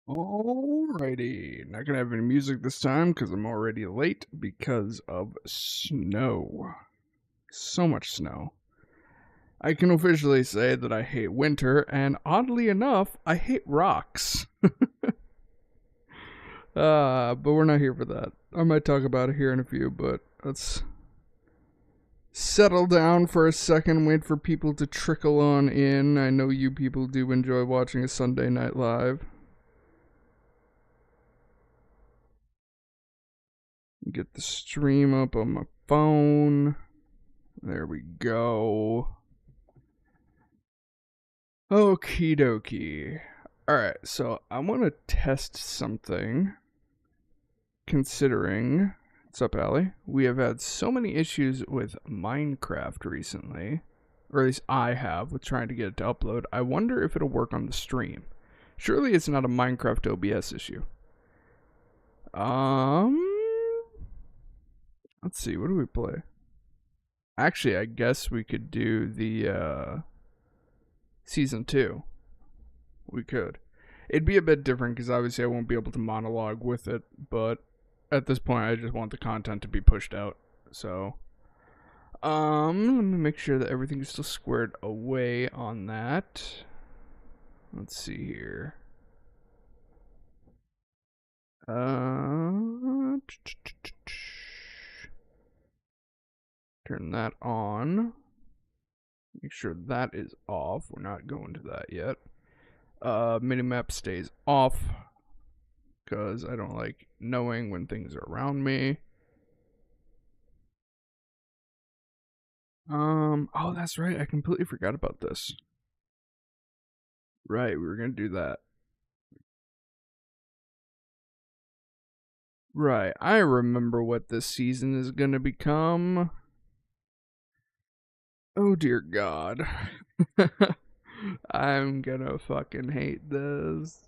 Alrighty, not gonna have any music this time because I'm already late because of snow. So much snow. I can officially say that I hate winter, and oddly enough, I hate rocks. But we're not here for that. I might talk about it here in a few, but let's settle down for a second, wait for people to trickle on in. I know you people do enjoy watching a Sunday Night Live. Get the stream up on my phone. There we go. Okie dokie. Alright, so I want to test something. Considering, what's up, Allie? We have had so many issues with Minecraft recently, or at least I have, with trying to get it to upload. I wonder if it'll work on the stream. Surely it's not a Minecraft OBS issue. Let's see, what do we play? Actually, I guess we could do the, Season 2. We could. It'd be a bit different because obviously I won't be able to monologue with it, but at this point I just want the content to be pushed out. So, let me make sure that everything is still squared away on that. Let's see here. Turn that on. Make sure that is off. We're not going to that yet. Minimap stays off because I don't like knowing when things are around me. Oh, that's right. I completely forgot about this. Right, we were gonna do that. Right, I remember what this season is gonna become. Oh dear God. I'm gonna fucking hate this.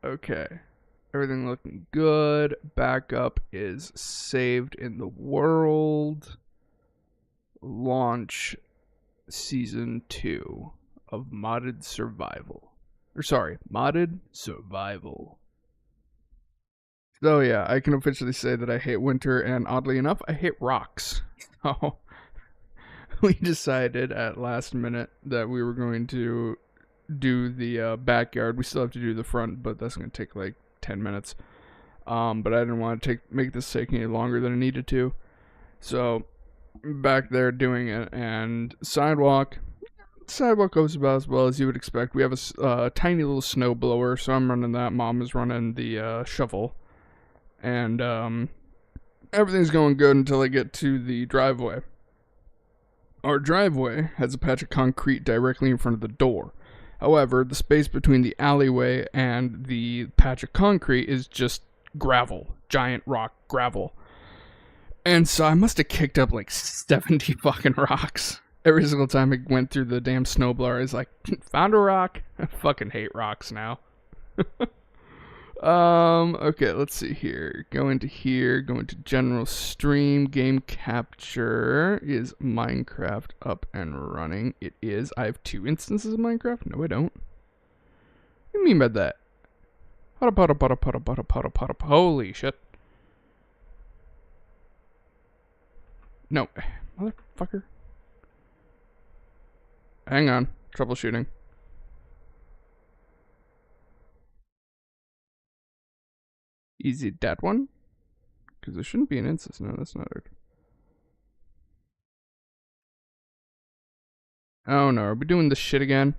Okay. Everything looking good. Backup is saved in the world. Launch season 2 of Modded Survival. Or sorry, Modded Survival. So yeah, I can officially say that I hate winter, and oddly enough, I hate rocks. So we decided at last minute that we were going to do the backyard. We still have to do the front, but that's going to take like 10 minutes. But I didn't want to make this take any longer than it needed to. So back there doing it, and sidewalk goes about as well as you would expect. We have a tiny little snow blower, so I'm running that. Mom is running the shovel, and everything's going good until I get to the driveway. Our driveway has a patch of concrete directly in front of the door. However, the space between the alleyway and the patch of concrete is just gravel, giant rock gravel. And so I must have kicked up like 70 fucking rocks. Every single time I went through the damn snowblower, I was like, found a rock. I fucking hate rocks now. Okay, let's see here. Go into here, go into general stream, game capture. Is Minecraft up and running? It is. I have 2 instances of Minecraft? No, I don't. What do you mean by that? Holy shit. No, motherfucker. Hang on. Troubleshooting. Is it that one? Because there shouldn't be an instance. No, that's not it. Oh no, are we doing this shit again?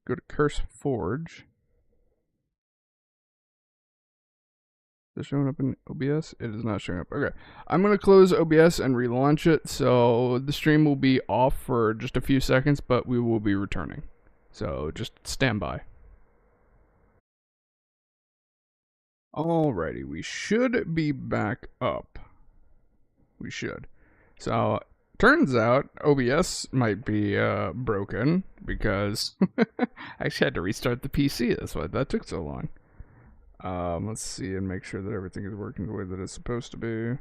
Go to Curse Forge. Is it showing up in OBS? It is not showing up. Okay. I'm going to close OBS and relaunch it, so the stream will be off for just a few seconds, but we will be returning. So just stand by. Alrighty, we should be back up. We should. So, turns out OBS might be broken because I actually had to restart the PC. That's why that took so long. Let's see and make sure that everything is working the way that it's supposed to be.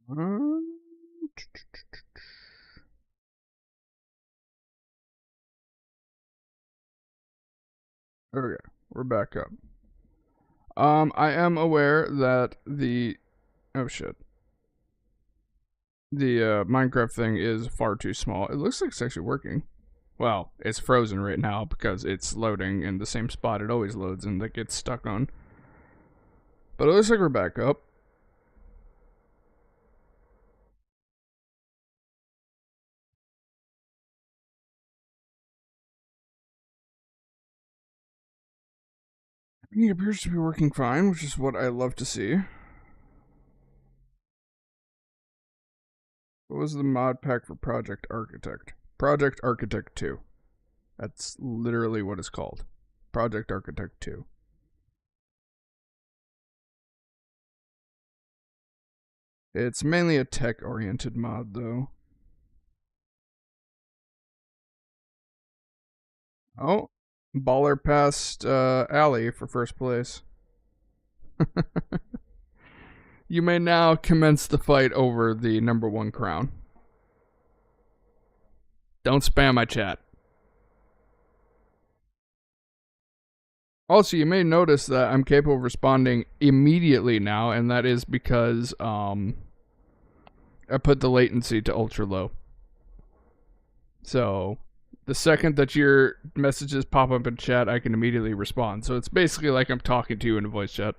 Okay, we're back up. I am aware that the oh shit, the Minecraft thing is far too small. It looks like it's actually working. Well, it's frozen right now because it's loading in the same spot it always loads and that gets stuck on. But it looks like we're back up. It appears to be working fine, which is what I love to see. What was the mod pack for Project Architect? Project Architect 2. That's literally what it's called. Project Architect 2. It's mainly a tech-oriented mod, though. Oh, Baller passed Alley for first place. You may now commence the fight over the #1 crown. Don't spam my chat. Also, you may notice that I'm capable of responding immediately now, and that is because I put the latency to ultra low. So the second that your messages pop up in chat, I can immediately respond. So it's basically like I'm talking to you in a voice chat.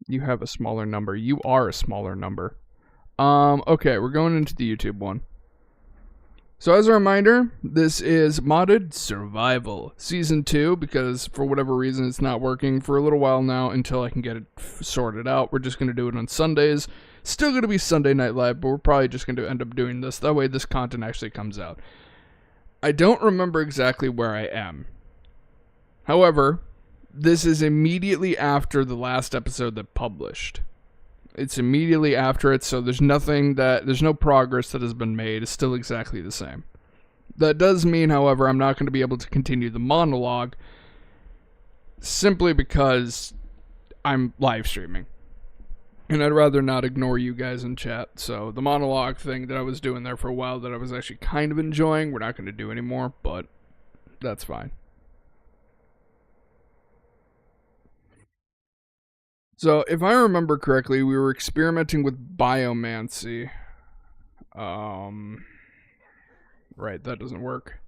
You have a smaller number. You are a smaller number. Okay, we're going into the YouTube one. So as a reminder, this is Modded Survival Season 2, because for whatever reason it's not working for a little while now until I can get it sorted out. We're just going to do it on Sundays. Still going to be Sunday Night Live, but we're probably just going to end up doing this. That way this content actually comes out. I don't remember exactly where I am. However, this is immediately after the last episode that published. It's immediately after it, so there's no progress that has been made. It's still exactly the same. That does mean, however, I'm not going to be able to continue the monologue simply because I'm live streaming. And I'd rather not ignore you guys in chat. So the monologue thing that I was doing there for a while that I was actually kind of enjoying, we're not going to do anymore, but that's fine. So, if I remember correctly, we were experimenting with biomancy. Right, that doesn't work.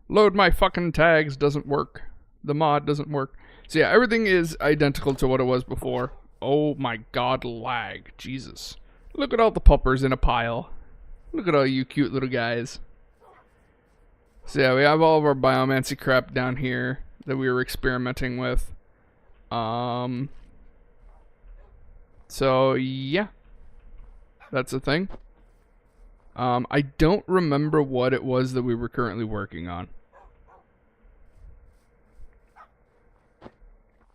Load my fucking tags doesn't work. The mod doesn't work. So yeah, everything is identical to what it was before. Oh my god, lag. Jesus. Look at all the puppers in a pile. Look at all you cute little guys. So yeah, we have all of our biomancy crap down here that we were experimenting with. So, yeah. That's a thing. I don't remember what it was that we were currently working on.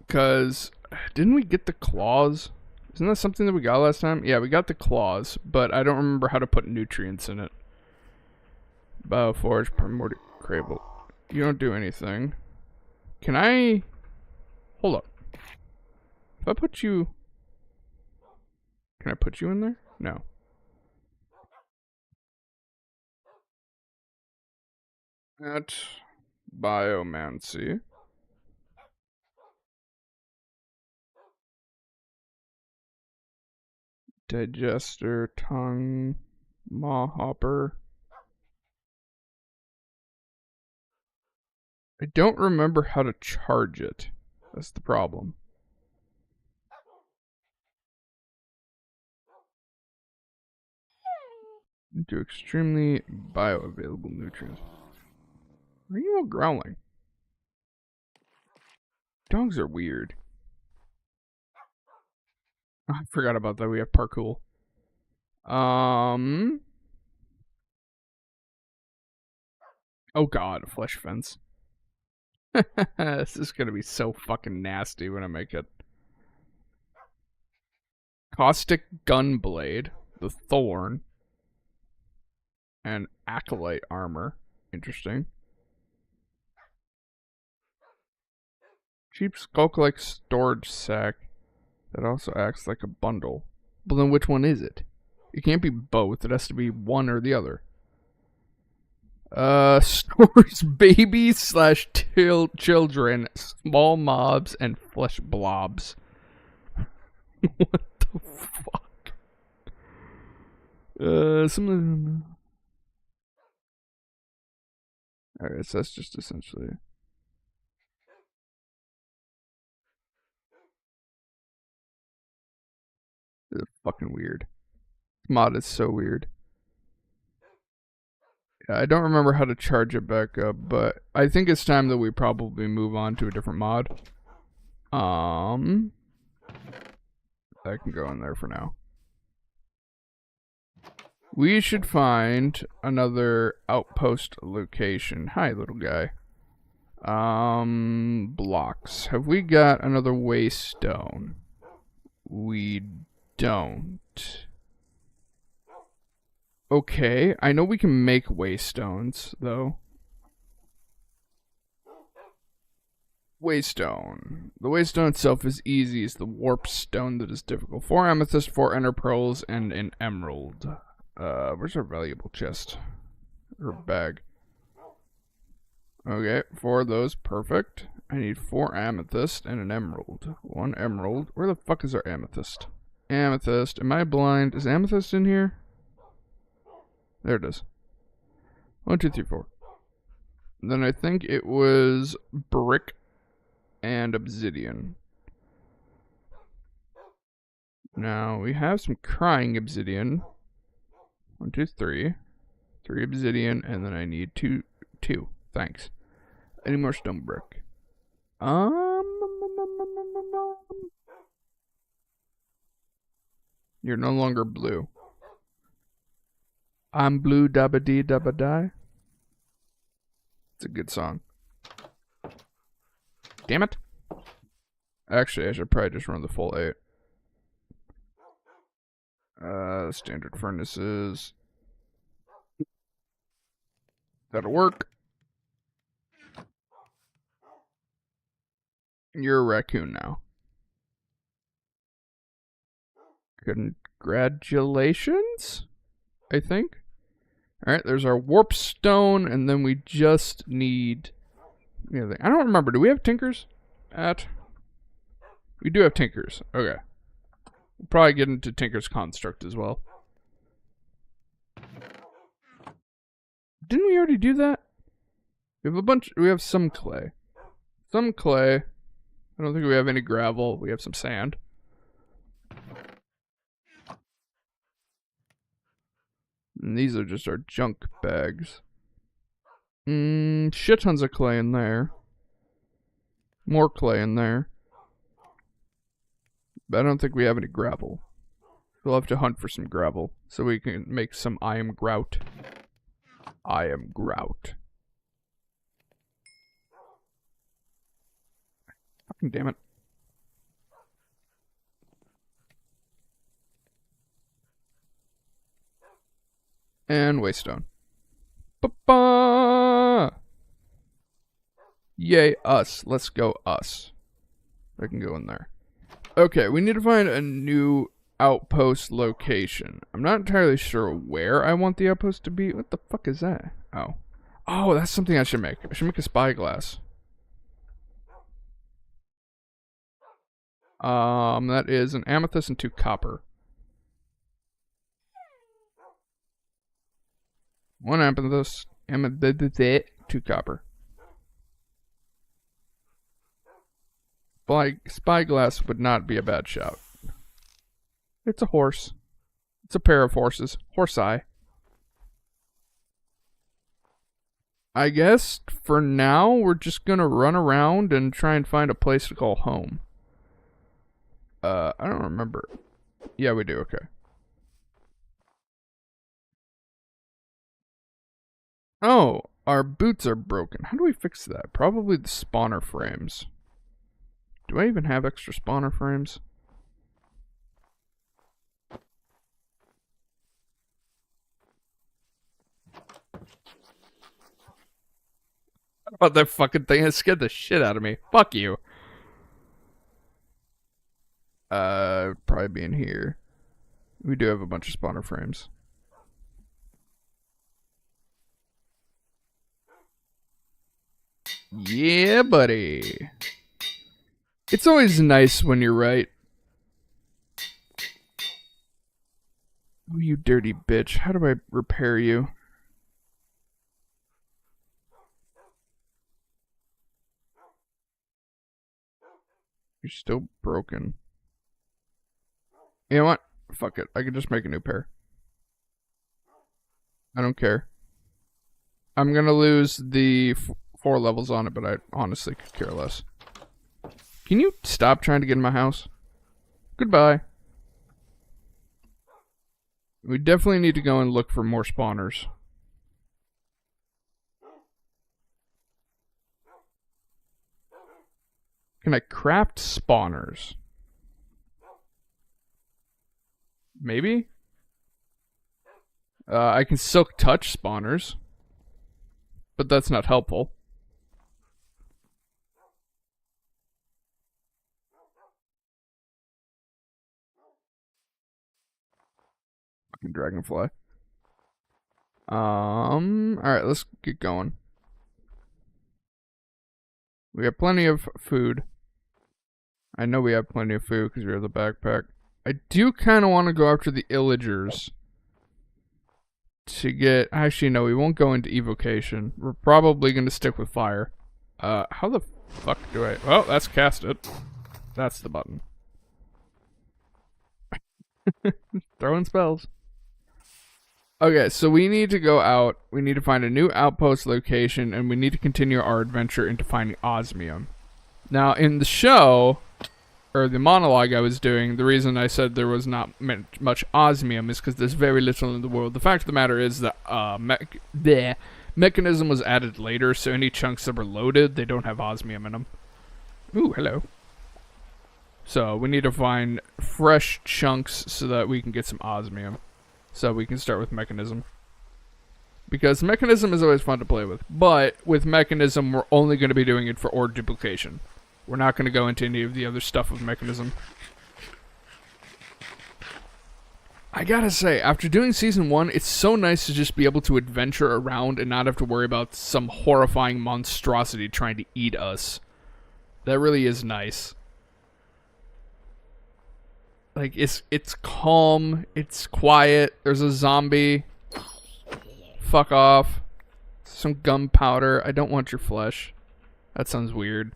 Because, didn't we get the claws? Isn't that something that we got last time? Yeah, we got the claws, but I don't remember how to put nutrients in it. Bioforge, Primordial Crable. You don't do anything. Can I... Hold up. If I put you... Can I put you in there? No. At biomancy. Digester, tongue, maw hopper. I don't remember how to charge it. That's the problem. Into extremely bioavailable nutrients. Are you all growling? Dogs are weird. Oh, I forgot about that. We have parkour. Oh god, a flesh fence. This is gonna be so fucking nasty when I make it. Caustic Gunblade, the Thorn, and Acolyte Armor. Interesting. Cheap Skulk-like storage sack. That also acts like a bundle. But then which one is it? It can't be both. It has to be one or the other. Stores babies slash children, small mobs, and flesh blobs. What the fuck? Some. Alright, so that's just essentially. This is fucking weird. This mod is so weird. I don't remember how to charge it back up, but I think it's time that we probably move on to a different mod. I can go in there for now. We should find another outpost location. Hi, little guy. Blocks. Have we got another waystone? We don't. Okay, I know we can make waystones, though. Waystone. The waystone itself is easy. It's the warp stone that is difficult. 4 amethyst, 4 ender pearls, and an emerald. Where's our valuable chest? Or bag? Okay, 4 of those. Perfect. I need 4 amethyst and an emerald. 1 emerald. Where the fuck is our amethyst? Amethyst. Am I blind? Is amethyst in here? There it is. 1, 2, 3, 4. Then I think it was brick and obsidian. Now we have some crying obsidian. 1, 2, 3. 3 obsidian, and then I need 2. Thanks. Any more stone brick? You're no longer blue. I'm blue, dabba dee dabba die. It's a good song. Damn it. Actually, I should probably just run the full 8. Standard furnaces. That'll work. You're a raccoon now. Congratulations, I think. Alright, there's our warp stone, and then we just need... I don't remember. Do we have tinkers? We do have tinkers. Okay. We'll probably get into Tinker's Construct as well. Didn't we already do that? We have some clay. Some clay. I don't think we have any gravel. We have some sand. And these are just our junk bags. Shit tons of clay in there. More clay in there. But I don't think we have any gravel. We'll have to hunt for some gravel so we can make some I am grout. I am grout. Fucking damn it. And waystone. Ba-ba! Yay, us. Let's go us. I can go in there. Okay, we need to find a new outpost location. I'm not entirely sure where I want the outpost to be. What the fuck is that? Oh. Oh, that's something I should make. I should make a spyglass. That is an amethyst and 2 copper. 1 amethyst, 2 copper. Spyglass would not be a bad shout. It's a horse. It's a pair of horses. Horse eye. I guess for now we're just gonna run around and try and find a place to call home. I don't remember. Yeah, we do. Okay. Oh, our boots are broken. How do we fix that? Probably the spawner frames. Do I even have extra spawner frames? What about that fucking thing? It scared the shit out of me. Fuck you. Probably be in here. We do have a bunch of spawner frames. Yeah, buddy. It's always nice when you're right. Oh, you dirty bitch. How do I repair you? You're still broken. You know what? Fuck it. I can just make a new pair. I don't care. I'm gonna lose the 4 levels on it, but I honestly could care less. Can you stop trying to get in my house? Goodbye. We definitely need to go and look for more spawners. Can I craft spawners? Maybe? I can silk touch spawners. But that's not helpful. Fucking dragonfly. Alright, let's get going. We have plenty of food. I know we have plenty of food because we have the backpack. I do kind of want to go after the illagers. To get... Actually, no, we won't go into evocation. We're probably going to stick with fire. How the fuck do I... Well, that's cast it. That's the button. Throwing spells. Okay, so we need to go out. We need to find a new outpost location, and we need to continue our adventure into finding osmium. Now, in the show, or the monologue I was doing, the reason I said there was not much osmium is because there's very little in the world. The fact of the matter is that the mechanism was added later, so any chunks that were loaded, they don't have osmium in them. Ooh, hello. So we need to find fresh chunks so that we can get some osmium. So we can start with mechanism. Because mechanism is always fun to play with. But with mechanism, we're only going to be doing it for ore duplication. We're not going to go into any of the other stuff with mechanism. I gotta say, after doing Season 1, it's so nice to just be able to adventure around and not have to worry about some horrifying monstrosity trying to eat us. That really is nice. Like, it's calm, it's quiet, there's a zombie. Fuck off. Some gunpowder. I don't want your flesh. That sounds weird.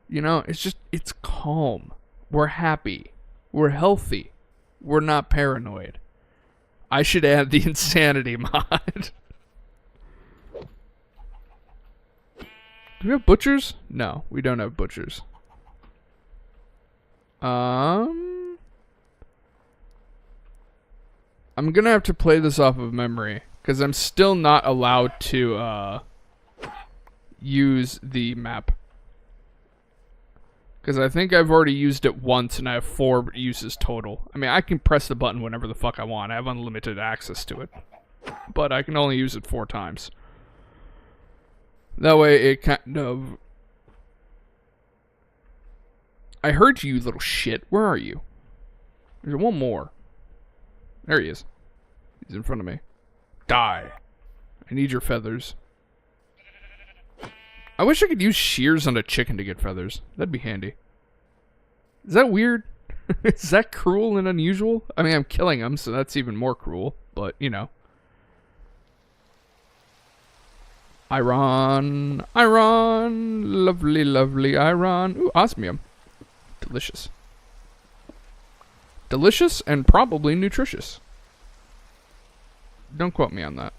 You know, it's calm. We're happy. We're healthy. We're not paranoid. I should add the insanity mod. Do we have butchers? No, we don't have butchers. I'm gonna have to play this off of memory, because I'm still not allowed to use the map. Because I think I've already used it once and I have 4 uses total. I mean, I can press the button whenever the fuck I want. I have unlimited access to it. But I can only use it 4 times. That way it kind of... I heard you, little shit. Where are you? There's one more. There he is. He's in front of me. Die. I need your feathers. I wish I could use shears on a chicken to get feathers. That'd be handy. Is that weird? Is that cruel and unusual? I mean, I'm killing them, so that's even more cruel. But, you know. Iron. Iron. Lovely, lovely iron. Ooh, osmium. Delicious. Delicious and probably nutritious. Don't quote me on that.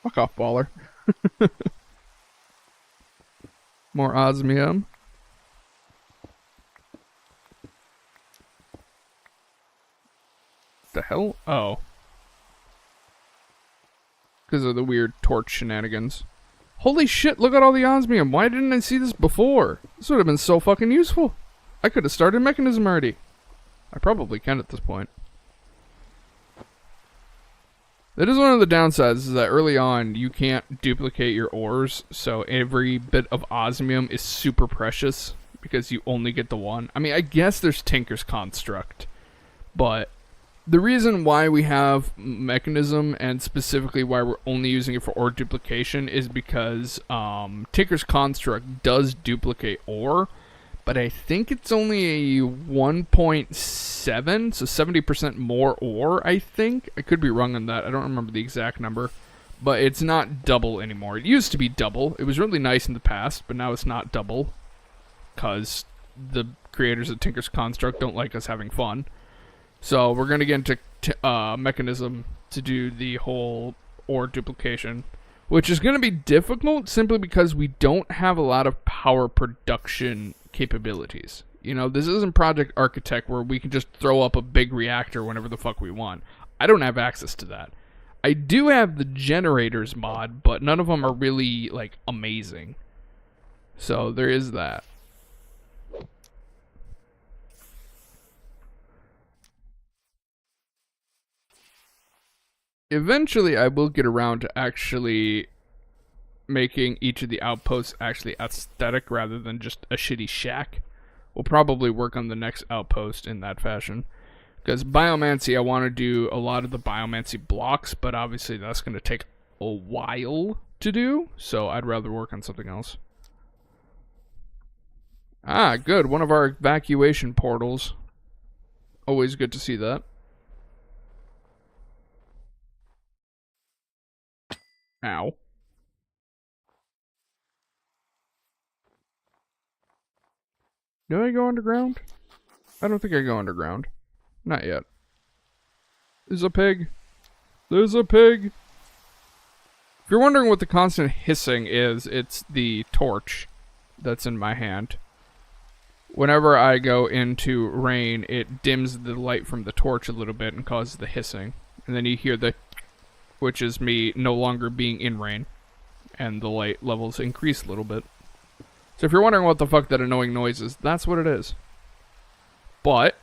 Fuck off, baller. More osmium. The hell? Oh. Because of the weird torch shenanigans. Holy shit, look at all the osmium. Why didn't I see this before? This would have been so fucking useful. I could have started mechanism already. I probably can at this point. That is one of the downsides, is that early on you can't duplicate your ores, so every bit of osmium is super precious because you only get the one. I mean, I guess there's Tinker's Construct, but the reason why we have Mechanism, and specifically why we're only using it for ore duplication, is because Tinker's Construct does duplicate ore, but I think it's only a 1.7, so 70% more ore, I think. I could be wrong on that. I don't remember the exact number. But it's not double anymore. It used to be double. It was really nice in the past, but now it's not double. Because the creators of Tinker's Construct don't like us having fun. So we're going to get into Mechanism to do the whole ore duplication, which is going to be difficult simply because we don't have a lot of power production capabilities. You know, this isn't Project Architect where we can just throw up a big reactor whenever the fuck we want. I don't have access to that. I do have the generators mod, but none of them are really, like, amazing. So there is that. Eventually, I will get around to actually making each of the outposts actually aesthetic rather than just a shitty shack. We'll probably work on the next outpost in that fashion. Because Biomancy, I want to do a lot of the Biomancy blocks, but obviously that's going to take a while to do, so I'd rather work on something else. Ah, good. One of our evacuation portals. Always good to see that. Ow. Do I go underground? I don't think I go underground. Not yet. There's a pig. There's a pig. If you're wondering what the constant hissing is, it's the torch that's in my hand. Whenever I go into rain, it dims the light from the torch a little bit and causes the hissing. And then you hear the, which is me no longer being in rain. And the light levels increase a little bit. So if you're wondering what the fuck that annoying noise is, that's what it is. But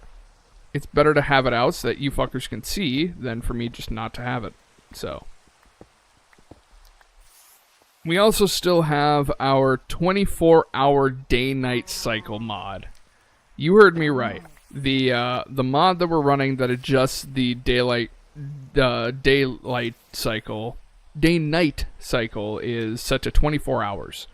it's better to have it out so that you fuckers can see than for me just not to have it. So we also still have our 24-hour day-night cycle mod. You heard me right. The mod that we're running that adjusts the daylight cycle, day-night cycle, is set to 24 hours.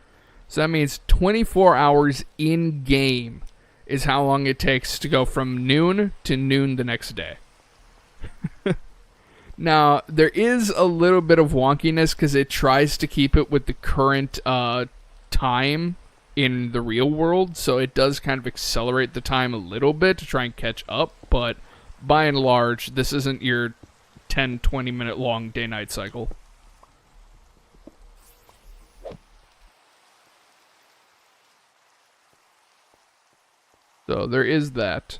So that means 24 hours in-game is how long it takes to go from noon to noon the next day. Now, there is a little bit of wonkiness because it tries to keep it with the current time in the real world, so it does kind of accelerate the time a little bit to try and catch up, but by and large, this isn't your 10-20 minute long day-night cycle. So there is that.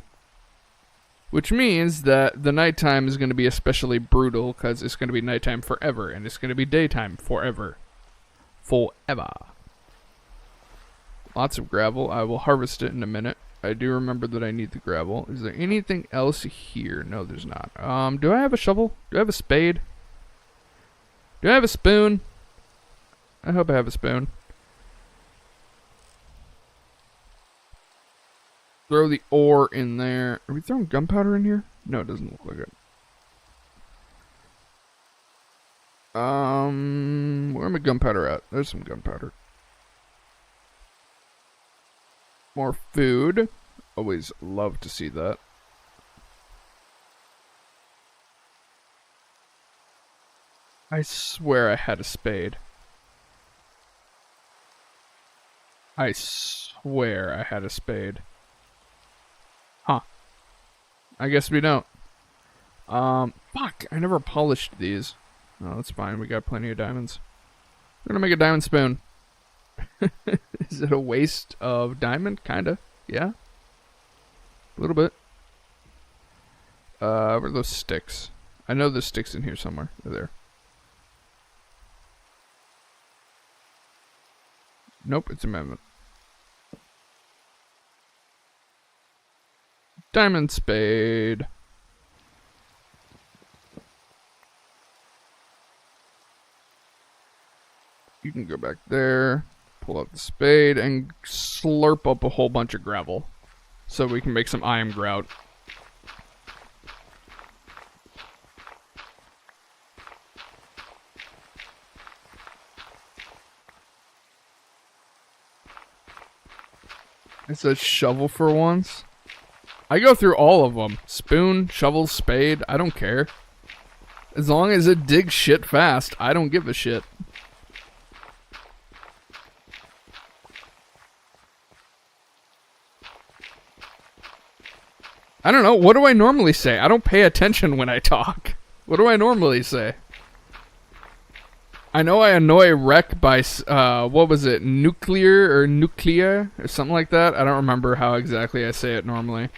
Which means that the nighttime is going to be especially brutal because it's going to be nighttime forever and it's going to be daytime forever. Forever. Lots of gravel. I will harvest it in a minute. I do remember that I need the gravel. Is there anything else here? No, there's not. Do I have a shovel? Do I have a spade? Do I have a spoon? I hope I have a spoon. Throw the ore in there. Are we throwing gunpowder in here? No, it doesn't look like it. Where am I gunpowder at? There's some gunpowder. More food. Always love to see that. I swear I had a spade. I swear I had a spade. Huh. I guess we don't. Fuck, I never polished these. Oh, that's fine, we got plenty of diamonds. We're gonna make a diamond spoon. Is it a waste of diamond? Kinda, yeah. A little bit. Where are those sticks? I know there's sticks in here somewhere. They're there. Nope, it's amendment. Diamond spade. You can go back there, pull out the spade, and slurp up a whole bunch of gravel. So we can make some iron grout. It's a shovel for once. I go through all of them. Spoon, shovel, spade, I don't care. As long as it digs shit fast, I don't give a shit. I don't know, what do I normally say? I don't pay attention when I talk. What do I normally say? I know I annoy Rec by, what was it, nuclear or something like that. I don't remember how exactly I say it normally.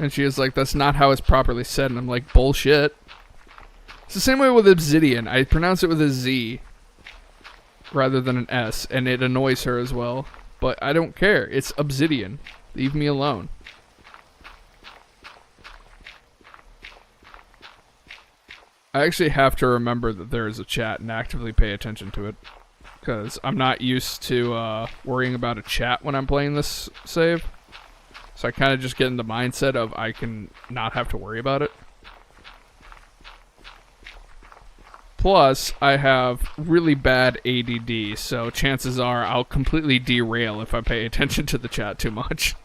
And she is like, that's not how it's properly said. And I'm like, bullshit. It's the same way with obsidian. I pronounce it with a Z rather than an S. And it annoys her as well. But I don't care. It's obsidian. Leave me alone. I actually have to remember that there is a chat and actively pay attention to it. Because I'm not used to worrying about a chat when I'm playing this save. So I kind of just get in the mindset of I can not have to worry about it. Plus, I have really bad ADD, so chances are I'll completely derail if I pay attention to the chat too much.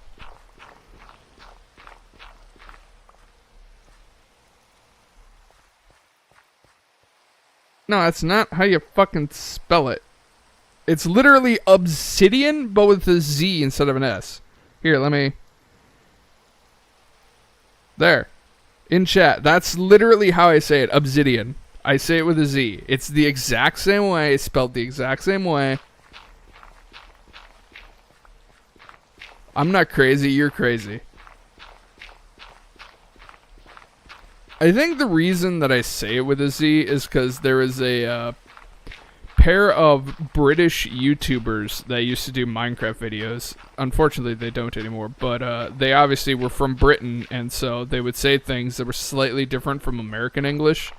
No, that's not how you fucking spell it. It's literally obsidian, but with a Z instead of an S. Here, let me... There. In chat. That's literally how I say it. Obsidian. I say it with a Z. It's the exact same way. It's spelled the exact same way. I'm not crazy. You're crazy. I think the reason that I say it with a Z is because there is a pair of British YouTubers that used to do Minecraft videos. Unfortunately, they don't anymore, but they obviously were from Britain, and so they would say things that were slightly different from American English.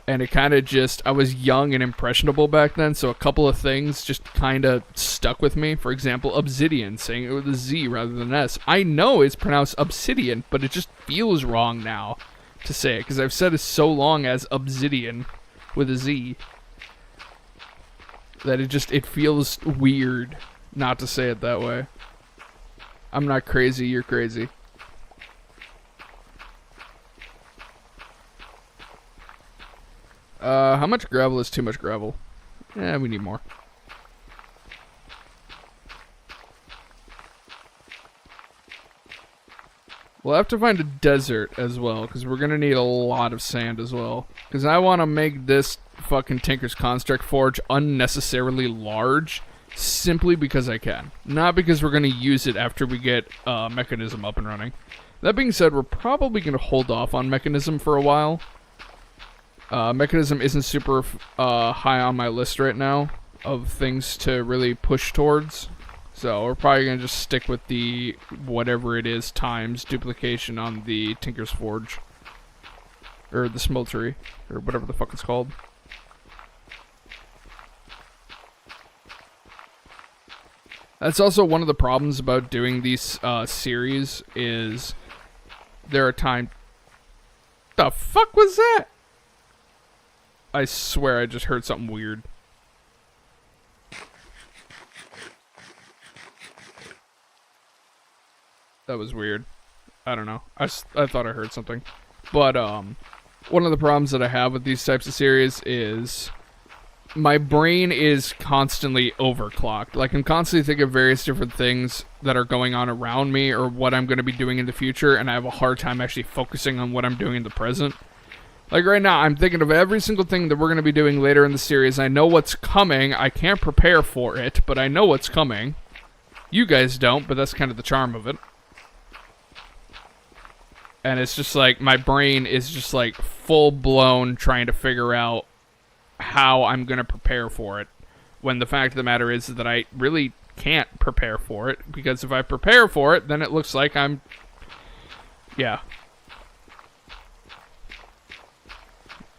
And it kind of just, I was young and impressionable back then, so a couple of things just kind of stuck with me. For example, obsidian, saying it with a Z rather than an S. I know it's pronounced obsidian, but it just feels wrong now to say it, because I've said it so long as obsidian with a Z that it feels weird not to say it that way. I'm not crazy, you're crazy. How much gravel is too much gravel? Yeah, we need more. We'll have to find a desert as well, because we're going to need a lot of sand as well. Because I want to make this fucking Tinker's Construct Forge unnecessarily large, simply because I can. Not because we're going to use it after we get Mechanism up and running. That being said, we're probably going to hold off on Mechanism for a while. Mechanism isn't super high on my list right now of things to really push towards. So we're probably going to just stick with the whatever it is times duplication on the Tinker's Forge. Or the Smeltery. Or whatever the fuck it's called. That's also one of the problems about doing these series is there are times... The fuck was that? I swear I just heard something weird. That was weird. I don't know. I thought I heard something. But, one of the problems that I have with these types of series is my brain is constantly overclocked. Like, I'm constantly thinking of various different things that are going on around me or what I'm going to be doing in the future, and I have a hard time actually focusing on what I'm doing in the present. Like right now, I'm thinking of every single thing that we're going to be doing later in the series. I know what's coming. I can't prepare for it, but I know what's coming. You guys don't, but that's kind of the charm of it. And it's just like, my brain is just like full-blown trying to figure out how I'm going to prepare for it. When the fact of the matter is that I really can't prepare for it. Because if I prepare for it, then it looks like I'm... Yeah.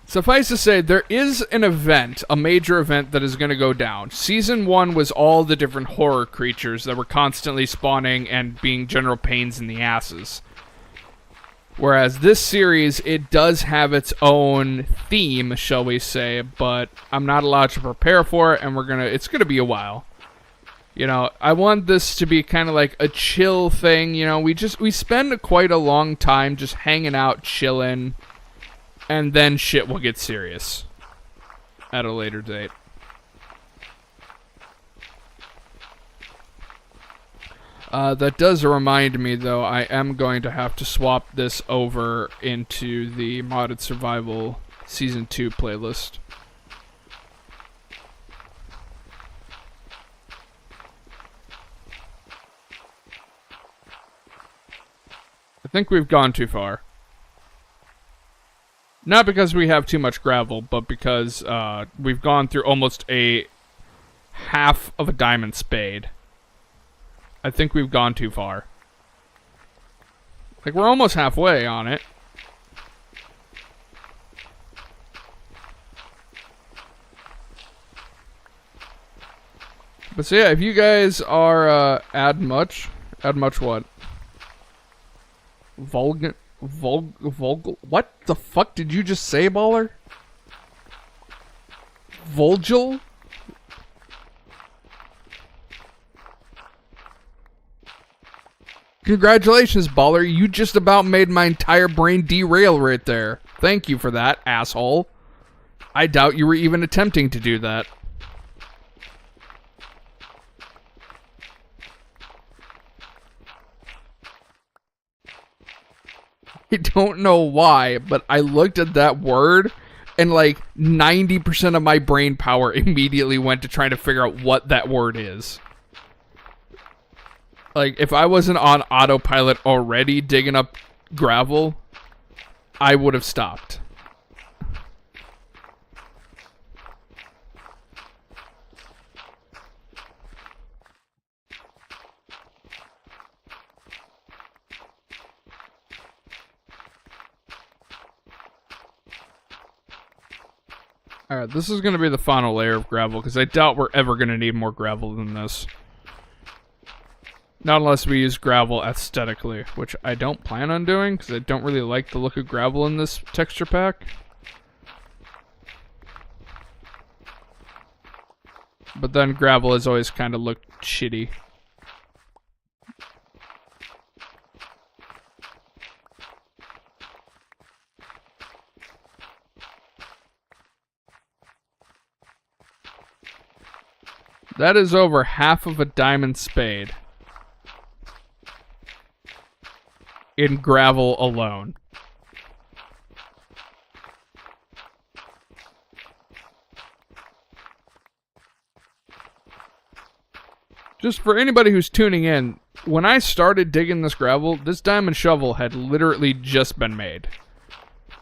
Suffice to say, there is an event, a major event that is going to go down. Season 1 was all the different horror creatures that were constantly spawning and being general pains in the asses. Whereas this series, it does have its own theme, shall we say, but I'm not allowed to prepare for it, and it's gonna be a while. You know, I want this to be kind of like a chill thing, you know, we spend quite a long time just hanging out, chilling, and then shit will get serious at a later date. That does remind me, though, I am going to have to swap this over into the Modded Survival Season 2 playlist. I think we've gone too far. Not because we have too much gravel, but because we've gone through almost a half of a diamond spade. I think we've gone too far. Like, we're almost halfway on it. But so yeah, if you guys are, add much what? What the fuck did you just say, Baller? Volgel? Congratulations, Baller. You just about made my entire brain derail right there. Thank you for that, asshole. I doubt you were even attempting to do that. I don't know why, but I looked at that word and like 90% of my brain power immediately went to trying to figure out what that word is. Like, if I wasn't on autopilot already digging up gravel, I would have stopped. Alright, this is going to be the final layer of gravel, because I doubt we're ever going to need more gravel than this. Not unless we use gravel aesthetically, which I don't plan on doing, because I don't really like the look of gravel in this texture pack. But then gravel has always kind of looked shitty. That is over half of a diamond spade. In gravel alone. Just for anybody who's tuning in, when I started digging this gravel, this diamond shovel had literally just been made.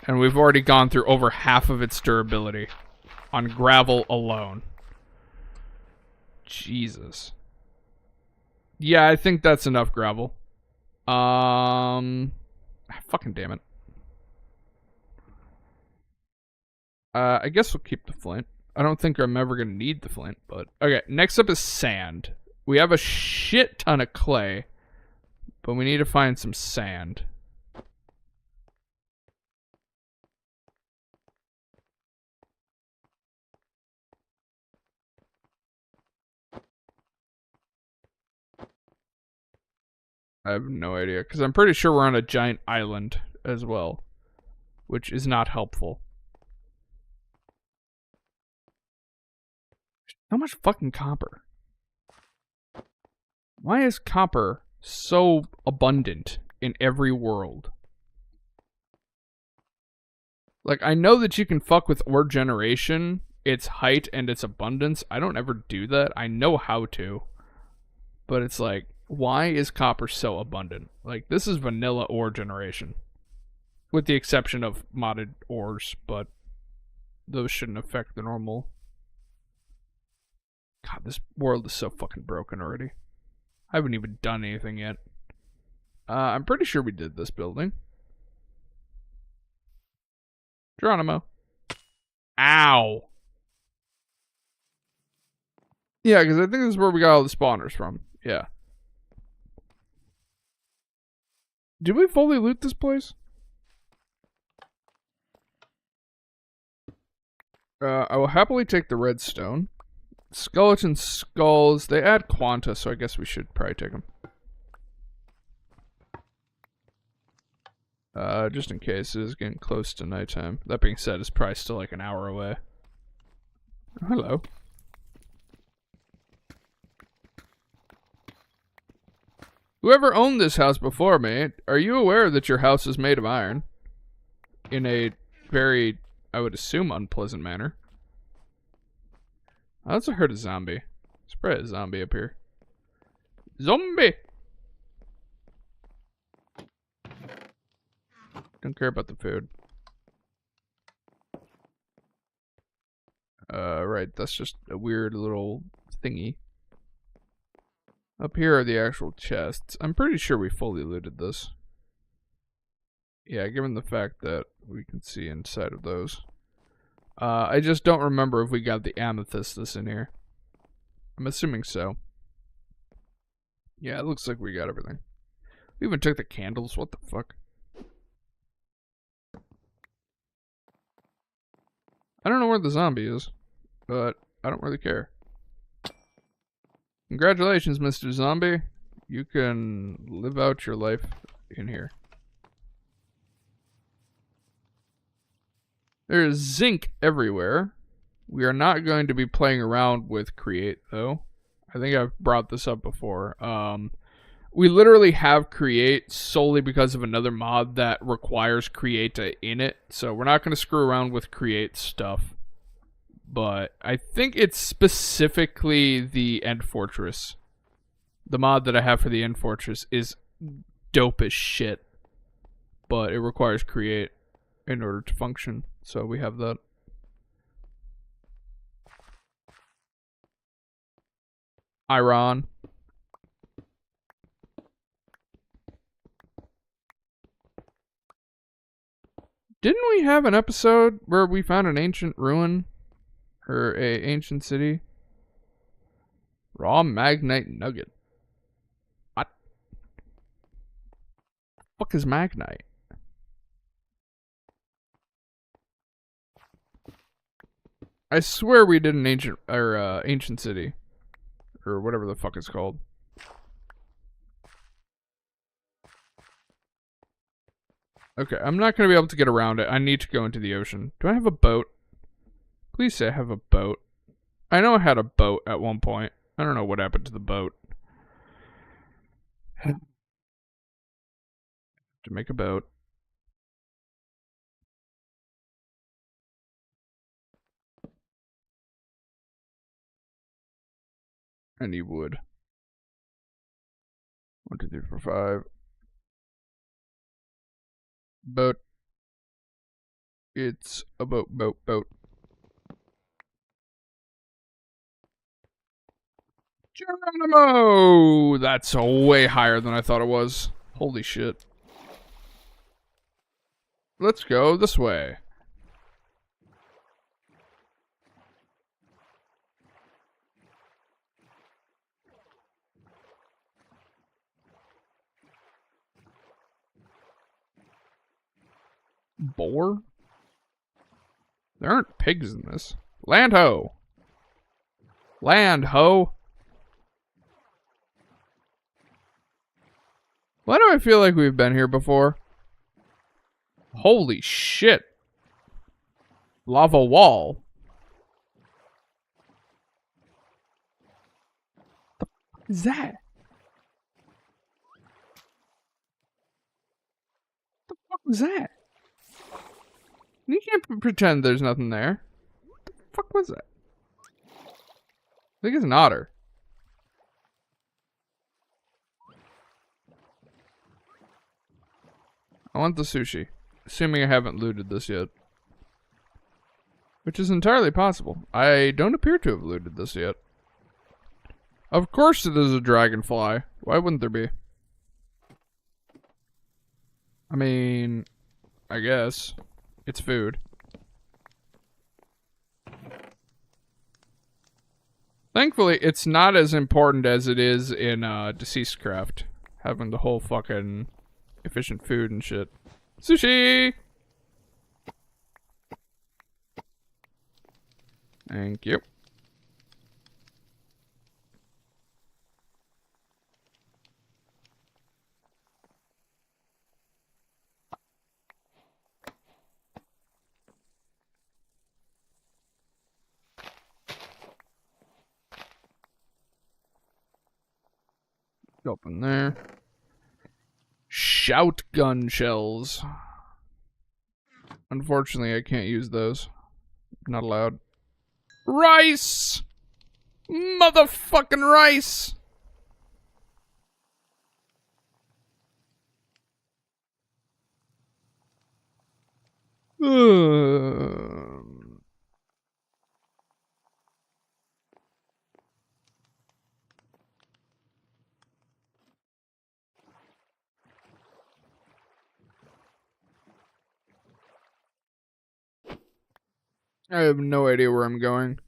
And we've already gone through over half of its durability on gravel alone. Jesus. Yeah, I think that's enough gravel. Fucking damn it. I guess we'll keep the flint. I don't think I'm ever gonna need the flint, but okay. Next up is sand. We have a shit ton of clay, but we need to find some sand. I have no idea, because I'm pretty sure we're on a giant island as well, which is not helpful. So much fucking copper. Why is copper so abundant in every world? Like, I know that you can fuck with ore generation, its height, and its abundance. I don't ever do that. I know how to. But it's like, why is copper so abundant? Like, this is vanilla ore generation. With the exception of modded ores, but those shouldn't affect the normal. God, this world is so fucking broken already. I haven't even done anything yet. I'm pretty sure we did this building. Geronimo. Ow. Yeah, because I think this is where we got all the spawners from. Yeah. Did we fully loot this place? I will happily take the redstone. Skeleton skulls. They add quanta, so I guess we should probably take them. Just in case it is getting close to nighttime. That being said, it's probably still like an hour away. Oh, hello. Whoever owned this house before me, are you aware that your house is made of iron? In a very, I would assume, unpleasant manner. I also heard a zombie. There's probably a zombie up here. Zombie! Don't care about the food. Right, that's just a weird little thingy. Up here are the actual chests. I'm pretty sure we fully looted this. Yeah, given the fact that we can see inside of those. I just don't remember if we got the amethyst that's in here. I'm assuming so. Yeah, it looks like we got everything. We even took the candles. What the fuck? I don't know where the zombie is, but I don't really care. Congratulations, Mr. Zombie. You can live out your life in here. There's zinc everywhere. We are not going to be playing around with create, though. I think I've brought this up before. We literally have create solely because of another mod that requires create in it. So we're not going to screw around with create stuff. But I think it's specifically the End Fortress. The mod that I have for the End Fortress is dope as shit. But it requires create in order to function. So we have that. Iron. Didn't we have an episode where we found an ancient ruin? Or a ancient city? Raw magnite nugget. What? The fuck is magnite? I swear we did an ancient city. Or whatever the fuck it's called. Okay, I'm not going to be able to get around it. I need to go into the ocean. Do I have a boat? Please say I have a boat. I know I had a boat at one point. I don't know what happened to the boat. To make a boat. I need wood. 1, 2, 3, 4, 5. Boat. It's a boat. Geronimo! That's way higher than I thought it was. Holy shit. Let's go this way. Boar? There aren't pigs in this. Land ho! Land ho! Why do I feel like we've been here before? Holy shit. Lava wall. What the fuck is that? What the fuck was that? You can't pretend there's nothing there. What the fuck was that? I think it's an otter. I want the sushi. Assuming I haven't looted this yet. Which is entirely possible. I don't appear to have looted this yet. Of course it is a dragonfly. Why wouldn't there be? I mean, I guess. It's food. Thankfully, it's not as important as it is in Deceased Craft. Having the whole fucking efficient food and shit. Sushi! Thank you. Open there. Shotgun shells. Unfortunately, I can't use those. Not allowed. Rice! Motherfucking rice! I have no idea where I'm going.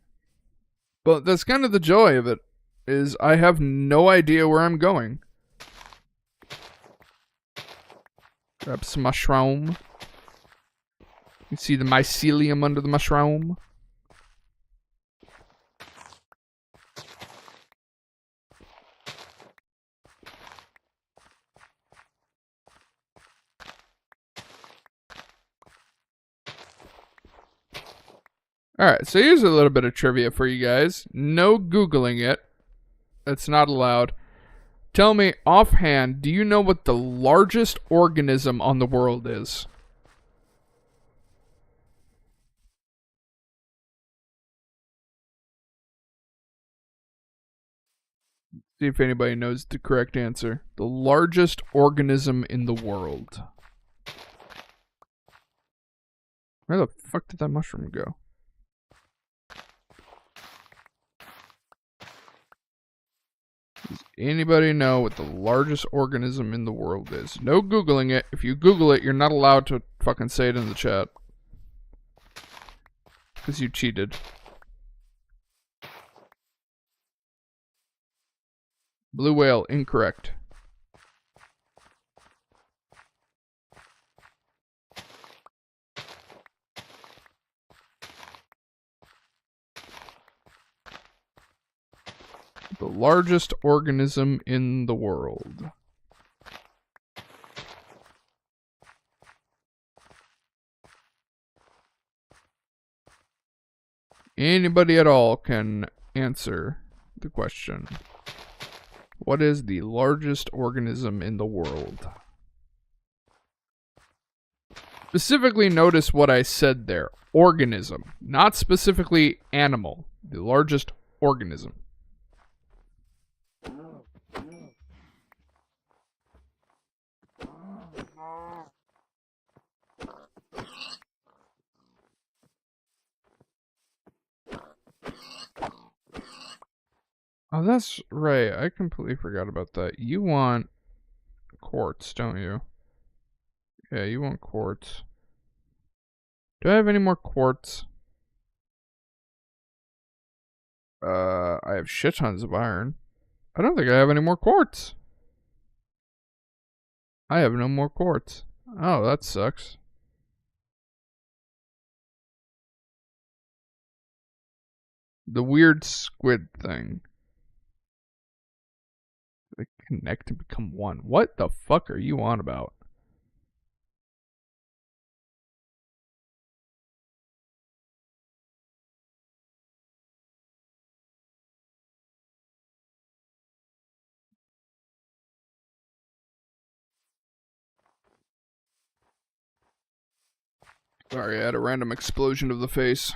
But that's kind of the joy of it, is I have no idea where I'm going. Grab some mushroom. You see the mycelium under the mushroom? Alright, so here's a little bit of trivia for you guys. No Googling it. That's not allowed. Tell me, offhand, do you know what the largest organism on the world is? See if anybody knows the correct answer. The largest organism in the world. Where the fuck did that mushroom go? Does anybody know what the largest organism in the world is? No Googling it. If you Google it, you're not allowed to fucking say it in the chat. Because you cheated. Blue whale, incorrect. The largest organism in the world. Anybody at all can answer the question. What is the largest organism in the world? Specifically notice what I said there. Organism. Not specifically animal. The largest organism. Oh, that's right. I completely forgot about that. You want quartz, don't you? Yeah, you want quartz. Do I have any more quartz? I have shit tons of iron. I don't think I have any more quartz. I have no more quartz. Oh, that sucks. The weird squid thing. They connect and become one. What the fuck are you on about? Sorry, I had a random explosion of the face.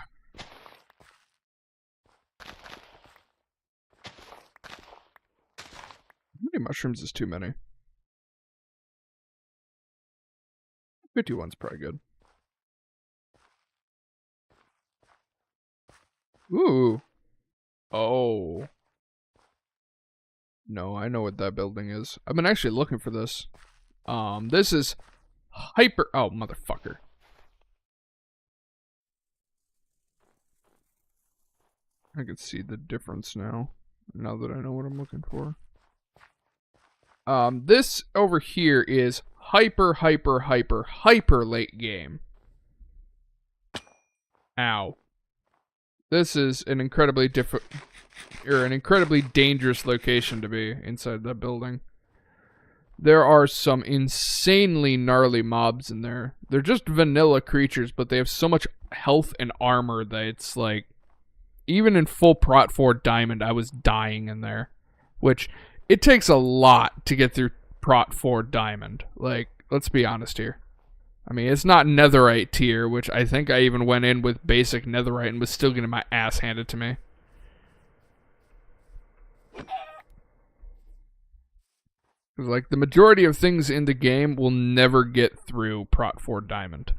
How many mushrooms is too many? 51's probably good. Ooh. Oh. No, I know what that building is. I've been actually looking for this. This is hyper. Oh, motherfucker. I can see the difference now that I know what I'm looking for. This over here is hyper late game. Ow. This is an incredibly dangerous location to be inside that building. There are some insanely gnarly mobs in there. They're just vanilla creatures, but they have so much health and armor that it's like, even in full Prot 4 Diamond, I was dying in there. Which, it takes a lot to get through Prot 4 Diamond. Like, let's be honest here. I mean, it's not Netherite tier, which I think I even went in with basic Netherite and was still getting my ass handed to me. Like, the majority of things in the game will never get through Prot 4 Diamond.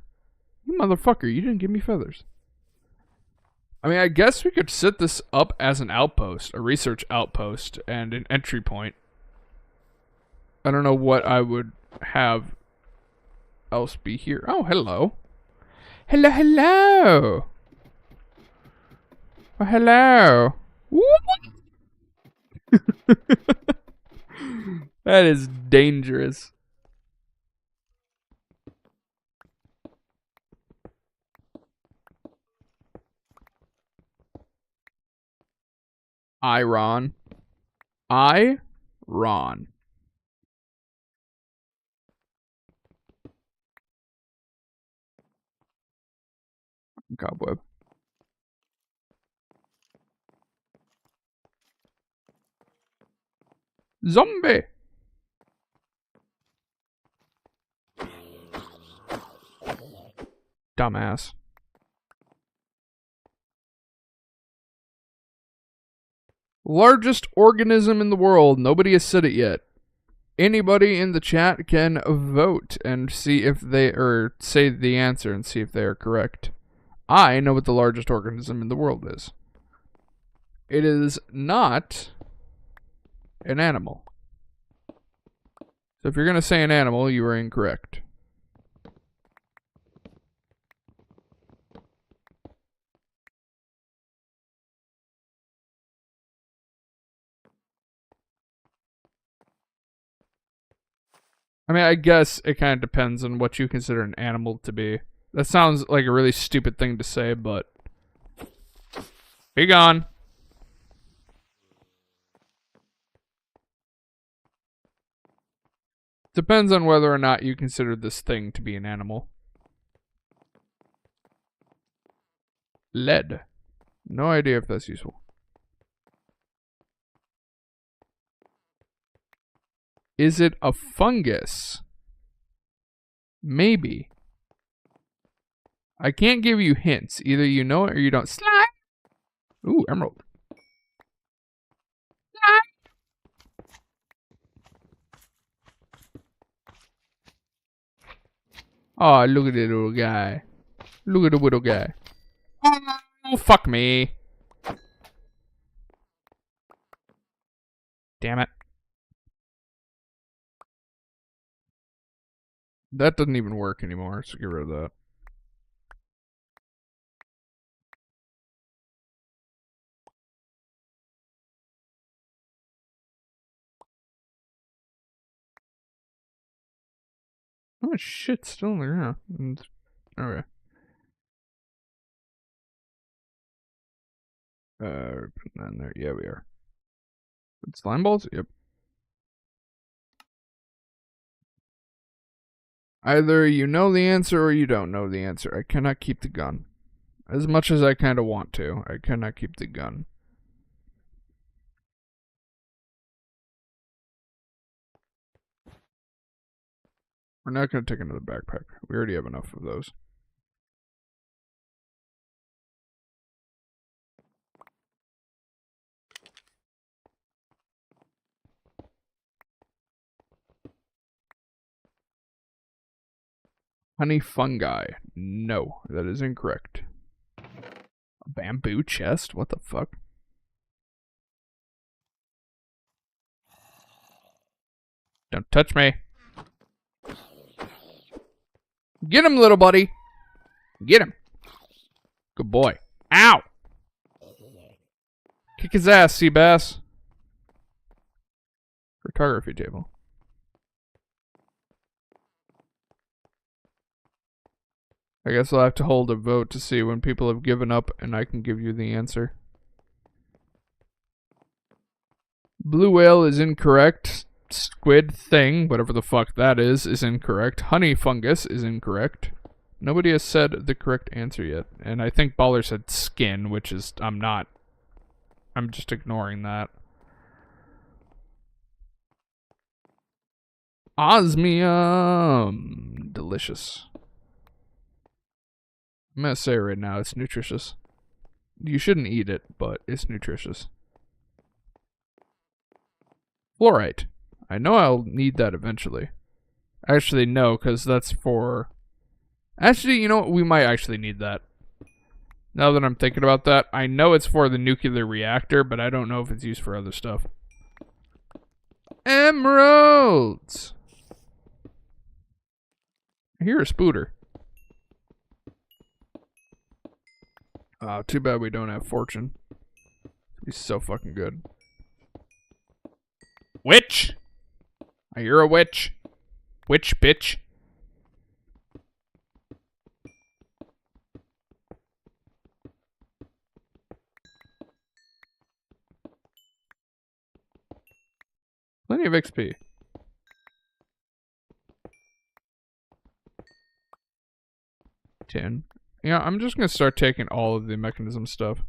You motherfucker, you didn't give me feathers. I mean, I guess we could set this up as an outpost, a research outpost, and an entry point. I don't know what I would have else be here. Oh, hello. Hello. Oh, hello. That is dangerous. Iron. Cobweb. Zombie. Dumbass. Largest organism in the world. Nobody has said it yet. Anybody in the chat can vote and see if they, or say the answer and see if they are correct. I know what the largest organism in the world is. It is not an animal. So if you're going to say an animal, you are incorrect. I mean, I guess it kind of depends on what you consider an animal to be. That sounds like a really stupid thing to say, but... Be gone. Depends on whether or not you consider this thing to be an animal. Lead. No idea if that's useful. Is it a fungus? Maybe. I can't give you hints. Either you know it or you don't. Slime! Ooh, emerald. Slime! Oh, look at the little guy. Look at the little guy. Oh, fuck me. Damn it. That doesn't even work anymore, so get rid of that. Oh shit, still in the ground. Okay. Putting that in there. Yeah, we are. Slime balls? Yep. Either you know the answer or you don't know the answer. I cannot keep the gun. As much as I kind of want to, I cannot keep the gun. We're not going to take another backpack. We already have enough of those. Honey fungi. No, that is incorrect. A bamboo chest? What the fuck? Don't touch me. Get him, little buddy. Get him. Good boy. Ow! Kick his ass, Seabass. Photography table. I guess I'll have to hold a vote to see when people have given up and I can give you the answer. Blue whale is incorrect. Squid thing, whatever the fuck that is incorrect. Honey fungus is incorrect. Nobody has said the correct answer yet. And I think Baller said skin, which is, I'm just ignoring that. Osmium. Delicious. I'm gonna say right now, it's nutritious. You shouldn't eat it, but it's nutritious. Fluorite. I know I'll need that eventually. Actually, no, because that's for... Actually, you know what? We might actually need that. Now that I'm thinking about that, I know it's for the nuclear reactor, but I don't know if it's used for other stuff. Emeralds! I hear a spooter. Too bad we don't have fortune. He's so fucking good. Witch! I hear a witch. Witch, bitch. Plenty of XP. Tin. Yeah, I'm just gonna start taking all of the mechanism stuff.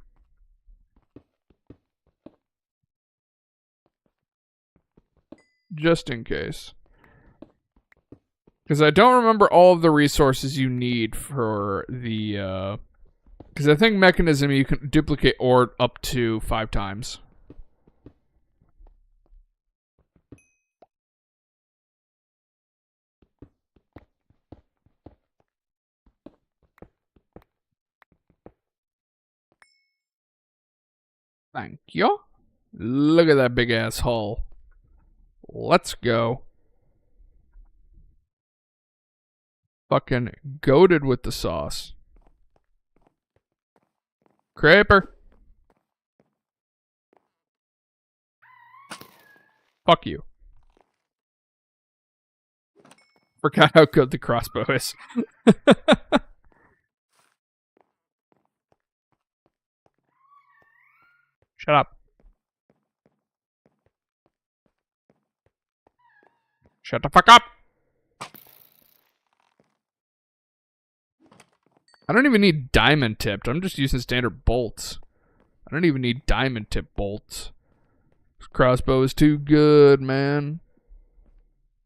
Just in case. Because I don't remember all of the resources you need for the, because I think mechanism you can duplicate ore up to 5 times. Thank you. Look at that big ass hull. Let's go. Fucking goated with the sauce. Creeper. Fuck you. Forgot how good the crossbow is. Shut up. Shut the fuck up. I don't even need diamond tipped. I'm just using standard bolts. I don't even need diamond tip bolts. This crossbow is too good, man.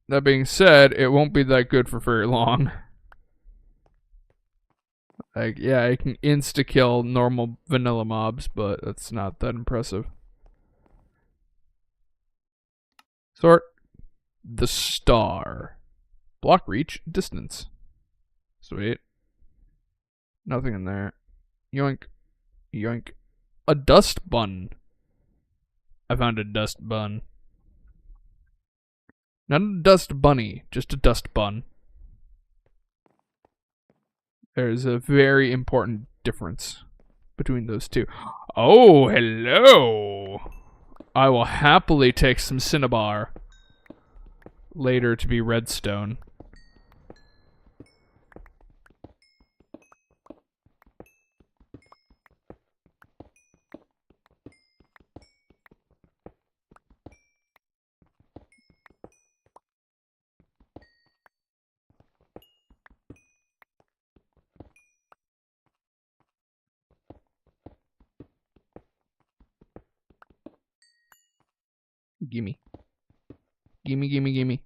That being said, it won't be that good for very long. Like, yeah, I can insta-kill normal vanilla mobs, but that's not that impressive. Sort. The star. Block reach, distance. Sweet. Nothing in there. Yoink. Yoink. A dust bun. I found a dust bun. Not a dust bunny, just a dust bun. There's a very important difference between those two. Oh, hello! I will happily take some cinnabar later to be redstone. Gimme. Gimme, gimme, gimme.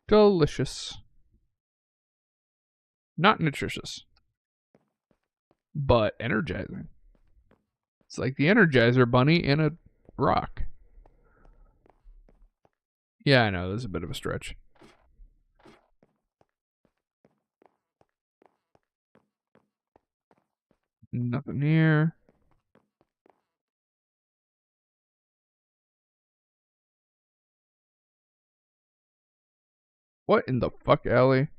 Delicious. Not nutritious. But energizing. It's like the Energizer Bunny in a rock. Yeah, I know, there's a bit of a stretch. Nothing here. What in the fuck, Allie?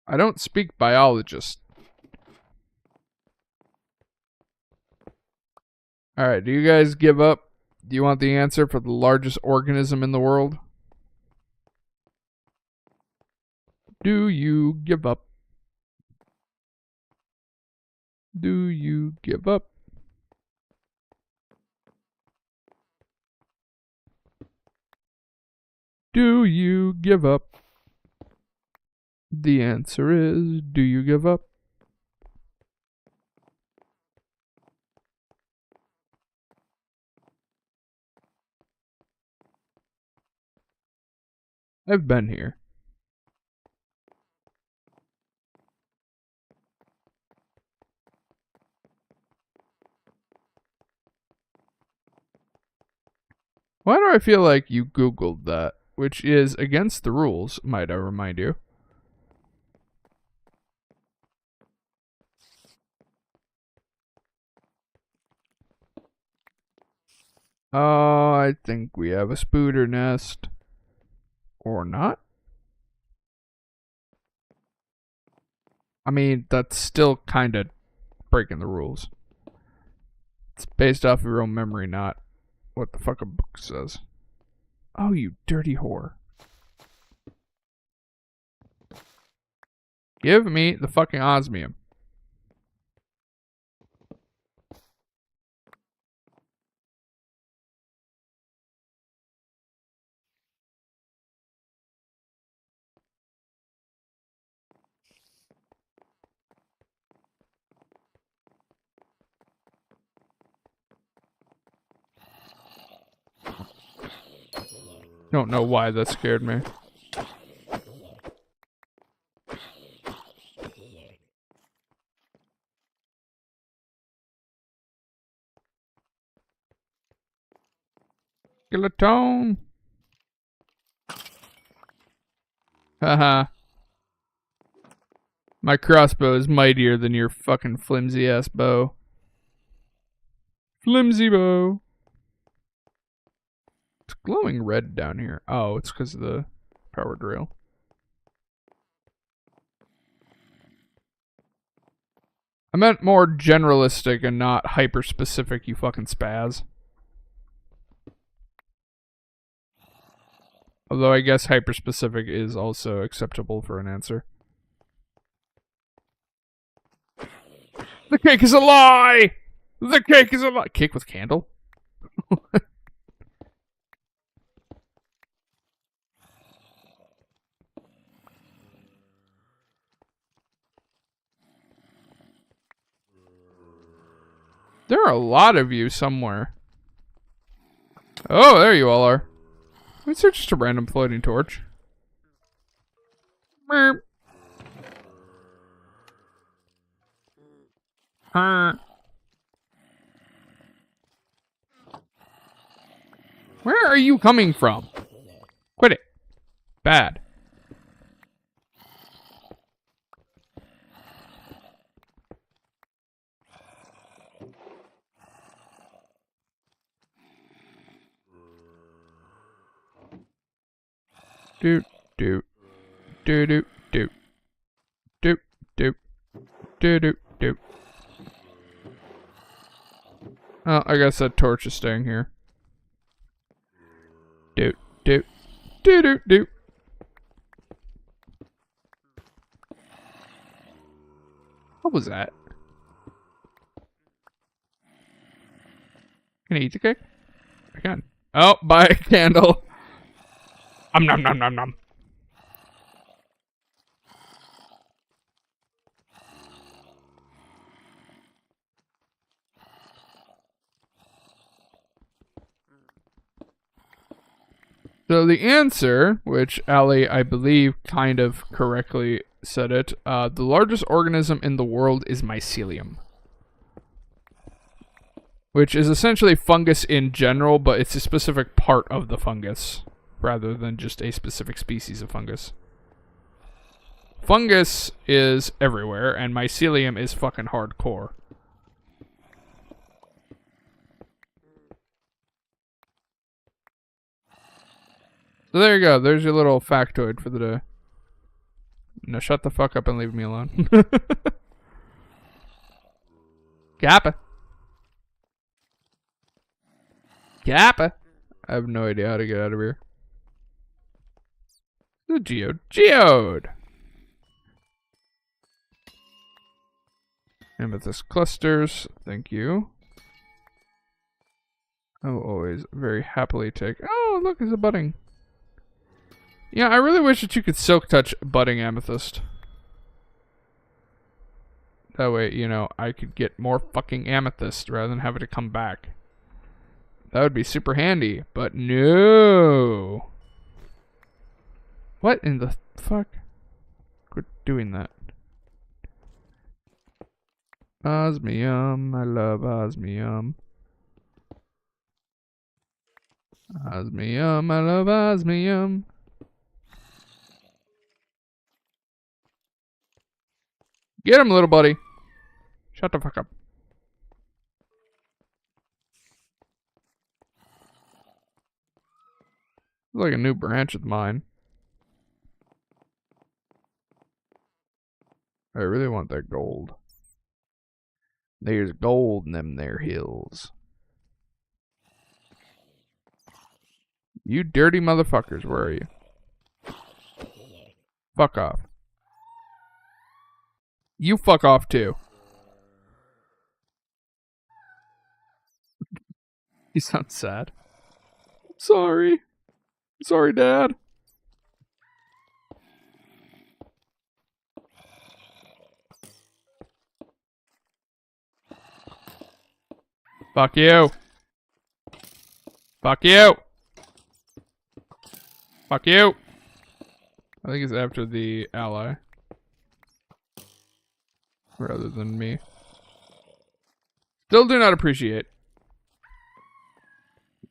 I don't speak biologist. Alright, do you guys give up? Do you want the answer for the largest organism in the world? Do you give up? Do you give up? Do you give up? The answer is, do you give up? I've been here. Why do I feel like you Googled that? Which is against the rules, might I remind you. Oh, I think we have a spooder nest. Or not? I mean, that's still kind of breaking the rules. It's based off of your own memory, not what the fuck a book says. Oh, you dirty whore. Give me the fucking osmium. Don't know why that scared me. Skeleton. Haha. My crossbow is mightier than your fucking flimsy ass bow. Flimsy bow. It's glowing red down here. Oh, it's because of the power drill. I meant more generalistic and not hyper-specific, you fucking spaz. Although I guess hyper-specific is also acceptable for an answer. The cake is a lie! The cake is a lie! Cake with candle? There are a lot of you somewhere. Oh, there you all are. Is there just a random floating torch? Merp. Where are you coming from? Quit it. Bad. Doot doot doot doot doot doot doot doot doot doot. Oh, I guess that torch is staying here. Doot doot doot doot doot. What was that? Can I eat the cake? I can. Oh, buy a candle. Nom nom nom nom. So the answer, which Ali, I believe, kind of correctly said it, the largest organism in the world is mycelium. Which is essentially fungus in general, but it's a specific part of the fungus, rather than just a specific species of fungus. Fungus is everywhere, and mycelium is fucking hardcore. So there you go. There's your little factoid for the day. Now shut the fuck up and leave me alone. Kappa. Kappa. I have no idea how to get out of here. The geode. Geode! Amethyst clusters. Thank you. I will always very happily take... Oh, look, there's a budding. Yeah, I really wish that you could silk touch budding amethyst. That way, you know, I could get more fucking amethyst rather than having to come back. That would be super handy, but no. What in the fuck? Quit doing that. Osmium, I love osmium. Osmium, I love osmium. Get him, little buddy. Shut the fuck up. Like a new branch of mine. I really want that gold. There's gold in them there hills. You dirty motherfuckers, where are you? Fuck off. You fuck off too. You sound sad. Sorry. Sorry, Dad. Fuck you. Fuck you. Fuck you. I think it's after the ally. Rather than me. Still do not appreciate.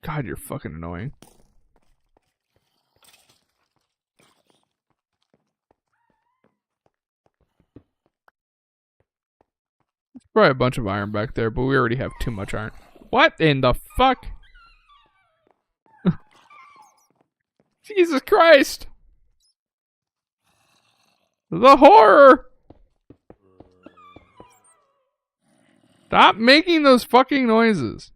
God, you're fucking annoying. There's probably a bunch of iron back there, but we already have too much iron. What in the fuck? Jesus Christ! The horror! Stop making those fucking noises.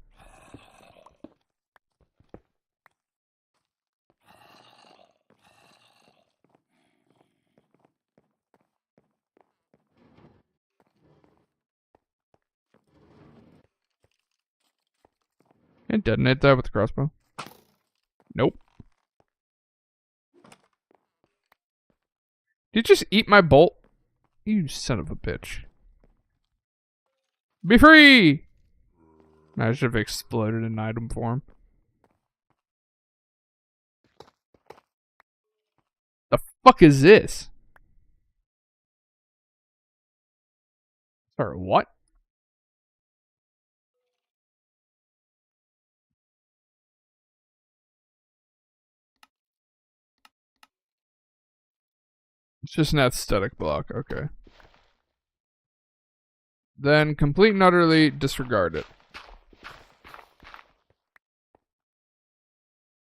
Can't detonate that with the crossbow. Nope. Did you just eat my bolt? You son of a bitch. Be free! I should have exploded in item form. The fuck is this? Or what? It's just an aesthetic block, okay. Then complete and utterly disregard it.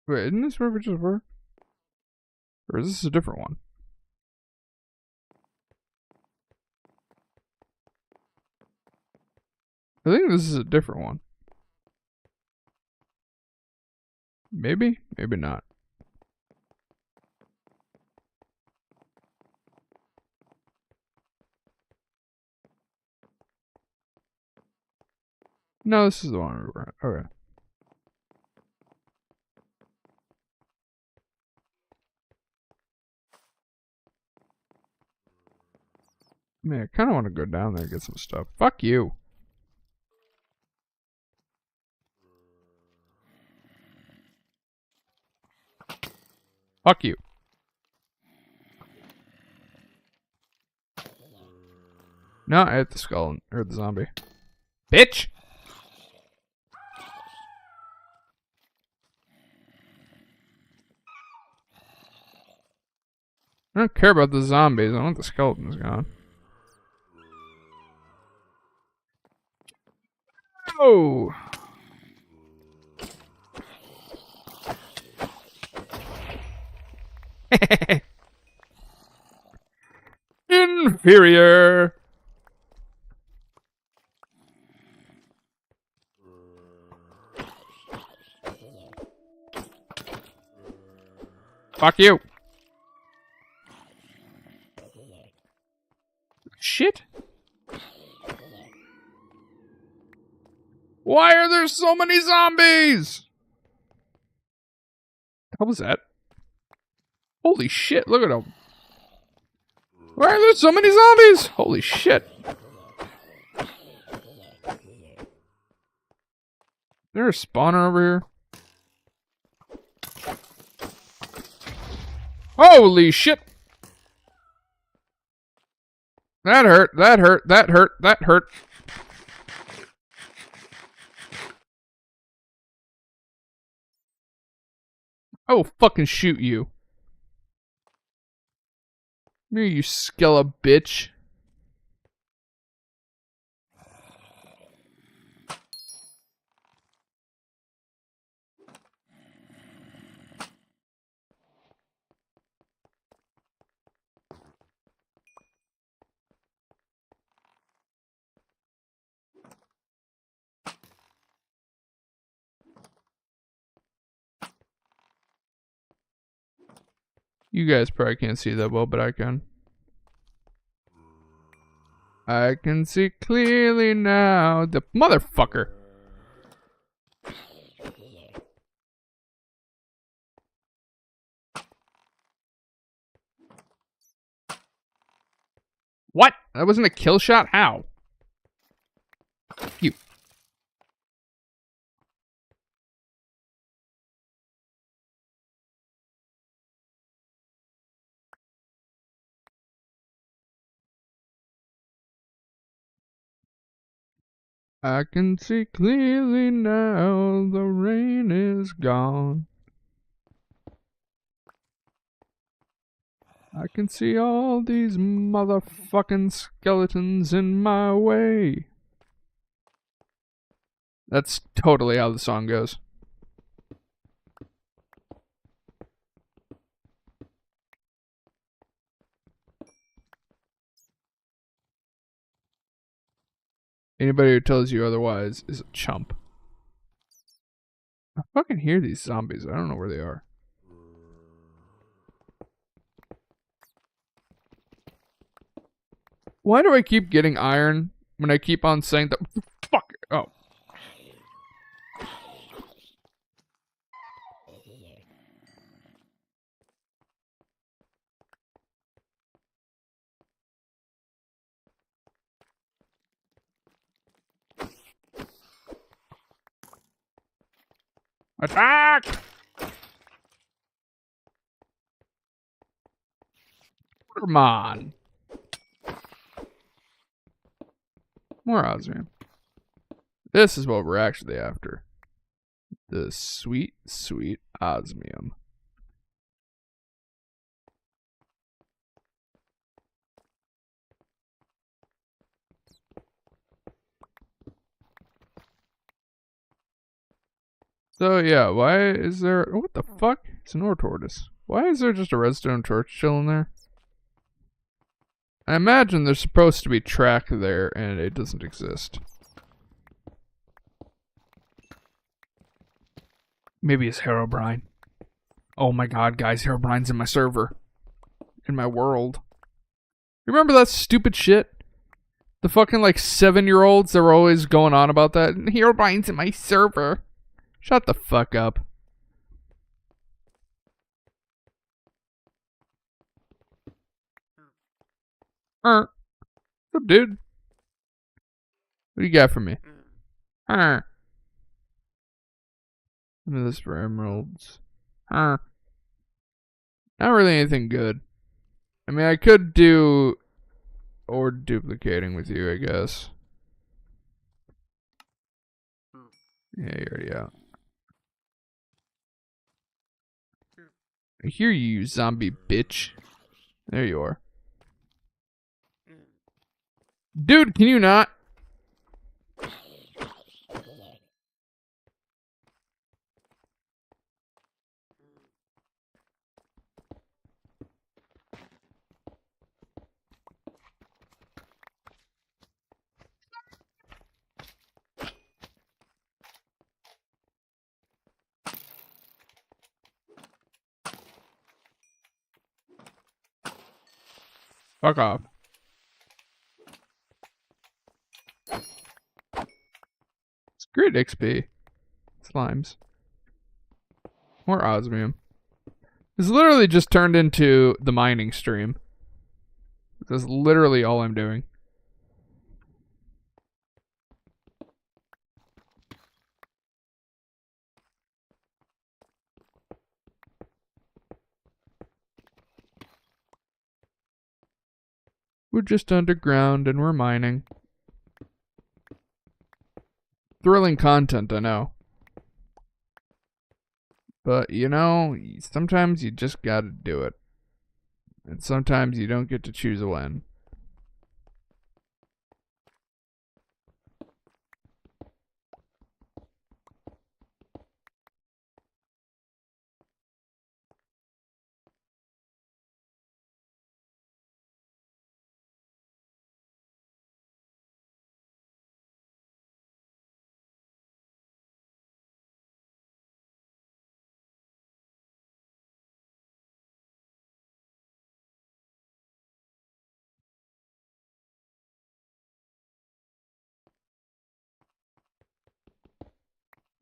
Wait, isn't this river just work? Or is this a different one? I think this is a different one. Maybe? Maybe not. No, this is the one we were at. Okay. Man, I kind of want to go down there and get some stuff. Fuck you. Fuck you. No, I hit the skull or the zombie. Bitch! I don't care about the zombies. I want the skeletons gone. Oh! Inferior. Fuck you. Shit. Why are there so many zombies? What was that? Holy shit, look at them. Why are there so many zombies? Holy shit. Is there a spawner over here? Holy shit. That hurt, that hurt, that hurt, that hurt. I will fucking shoot you. Come here, you skella bitch. You guys probably can't see that well, but I can. I can see clearly now. The motherfucker. What? That wasn't a kill shot? How? You. I can see clearly now, the rain is gone. I can see all these motherfucking skeletons in my way. That's totally how the song goes. Anybody who tells you otherwise is a chump. I fucking hear these zombies. I don't know where they are. Why do I keep getting iron when I keep on saying that? Fuck. Oh. Attack! Come on. More osmium. This is what we're actually after. The sweet, sweet osmium. So yeah, why is there... What the fuck? It's an ore tortoise. Why is there just a redstone torch chilling there? I imagine there's supposed to be track there, and it doesn't exist. Maybe it's Herobrine. Oh my god, guys, Herobrine's in my server. In my world. Remember that stupid shit? The fucking, like, 7-year-olds that were always going on about that? Herobrine's in my server. Shut the fuck up. What's up, dude? What do you got for me? Give me this for emeralds. Not really anything good. I mean, I could do ore duplicating with you, I guess. Yeah, you're already out. I hear you, zombie bitch. There you are. Dude, can you not? Fuck off. It's great XP. Slimes. More osmium. This literally just turned into the mining stream. That's literally all I'm doing. We're just underground and we're mining. Thrilling content, I know. But, you know, sometimes you just gotta do it. And sometimes you don't get to choose when.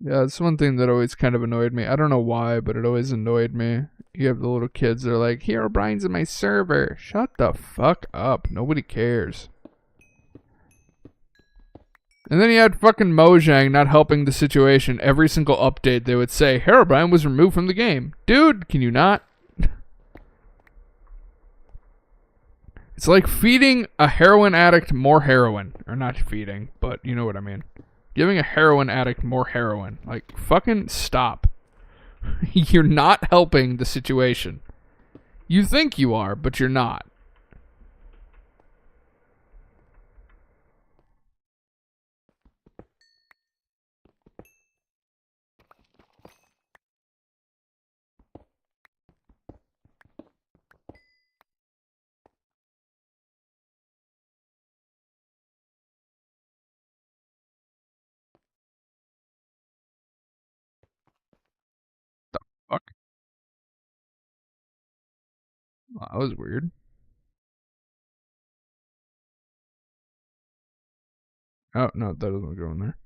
Yeah, it's one thing that always kind of annoyed me. I don't know why, but it always annoyed me. You have the little kids that are like, Herobrine's in my server. Shut the fuck up. Nobody cares. And then you had fucking Mojang not helping the situation. Every single update they would say, Herobrine was removed from the game. Dude, can you not? It's like feeding a heroin addict more heroin. Or not feeding, but you know what I mean. Giving a heroin addict more heroin. Like, fucking stop. You're not helping the situation. You think you are, but you're not. Fuck. Well, that was weird. Oh, no, that doesn't go in there.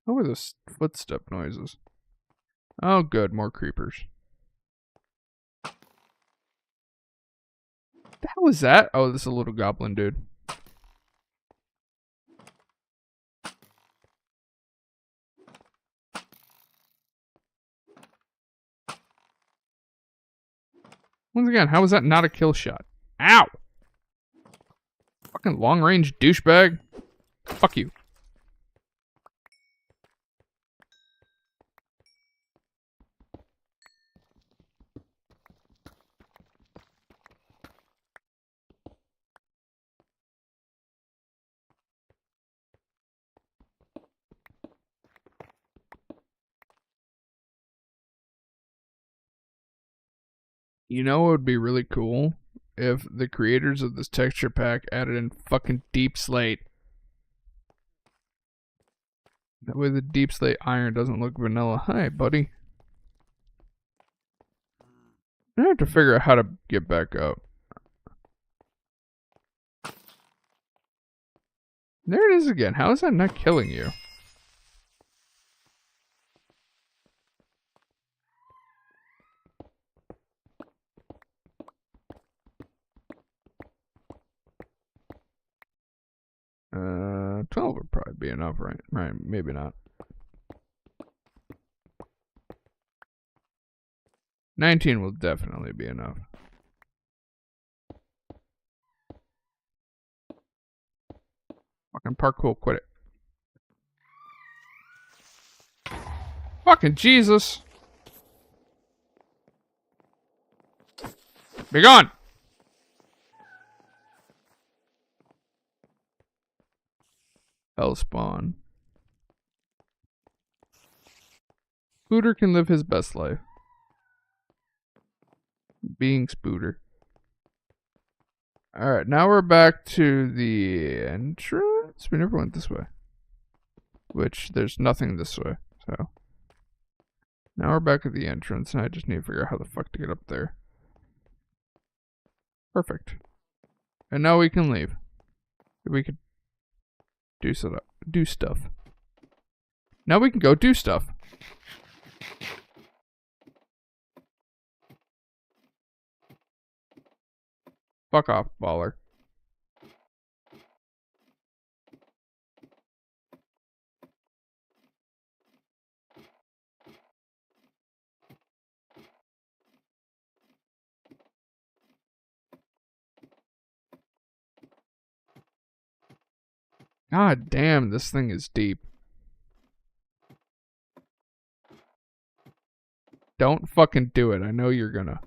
What were those footstep noises? Oh, good, more creepers. What the hell was that? Oh, this is a little goblin dude. Once again, how was that not a kill shot? Ow! Fucking long range douchebag. Fuck you. You know it would be really cool if the creators of this texture pack added in fucking deep slate. That way the deep slate iron doesn't look vanilla. Hi, buddy. I have to figure out how to get back up. There it is again. How is that not killing you? Uh, 12 would probably be enough, right? Right, maybe not. 19 will definitely be enough. Fucking parkour, quit it. Fucking Jesus. Be gone. Hellspawn. Spooter can live his best life. Being Spooter. Alright, now we're back to the entrance. We never went this way. Which, there's nothing this way, so. Now we're back at the entrance, and I just need to figure out how the fuck to get up there. Perfect. And now we can leave. We could do stuff. Now we can go do stuff. Fuck off, baller. God damn, this thing is deep. Don't fucking do it. I know you're gonna.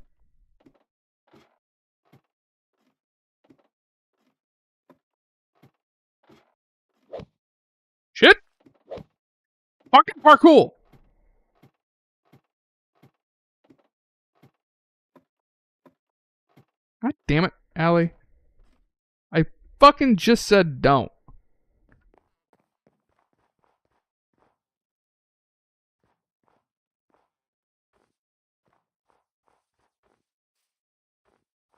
Shit! Fucking parkour! God damn it, Allie. I fucking just said don't.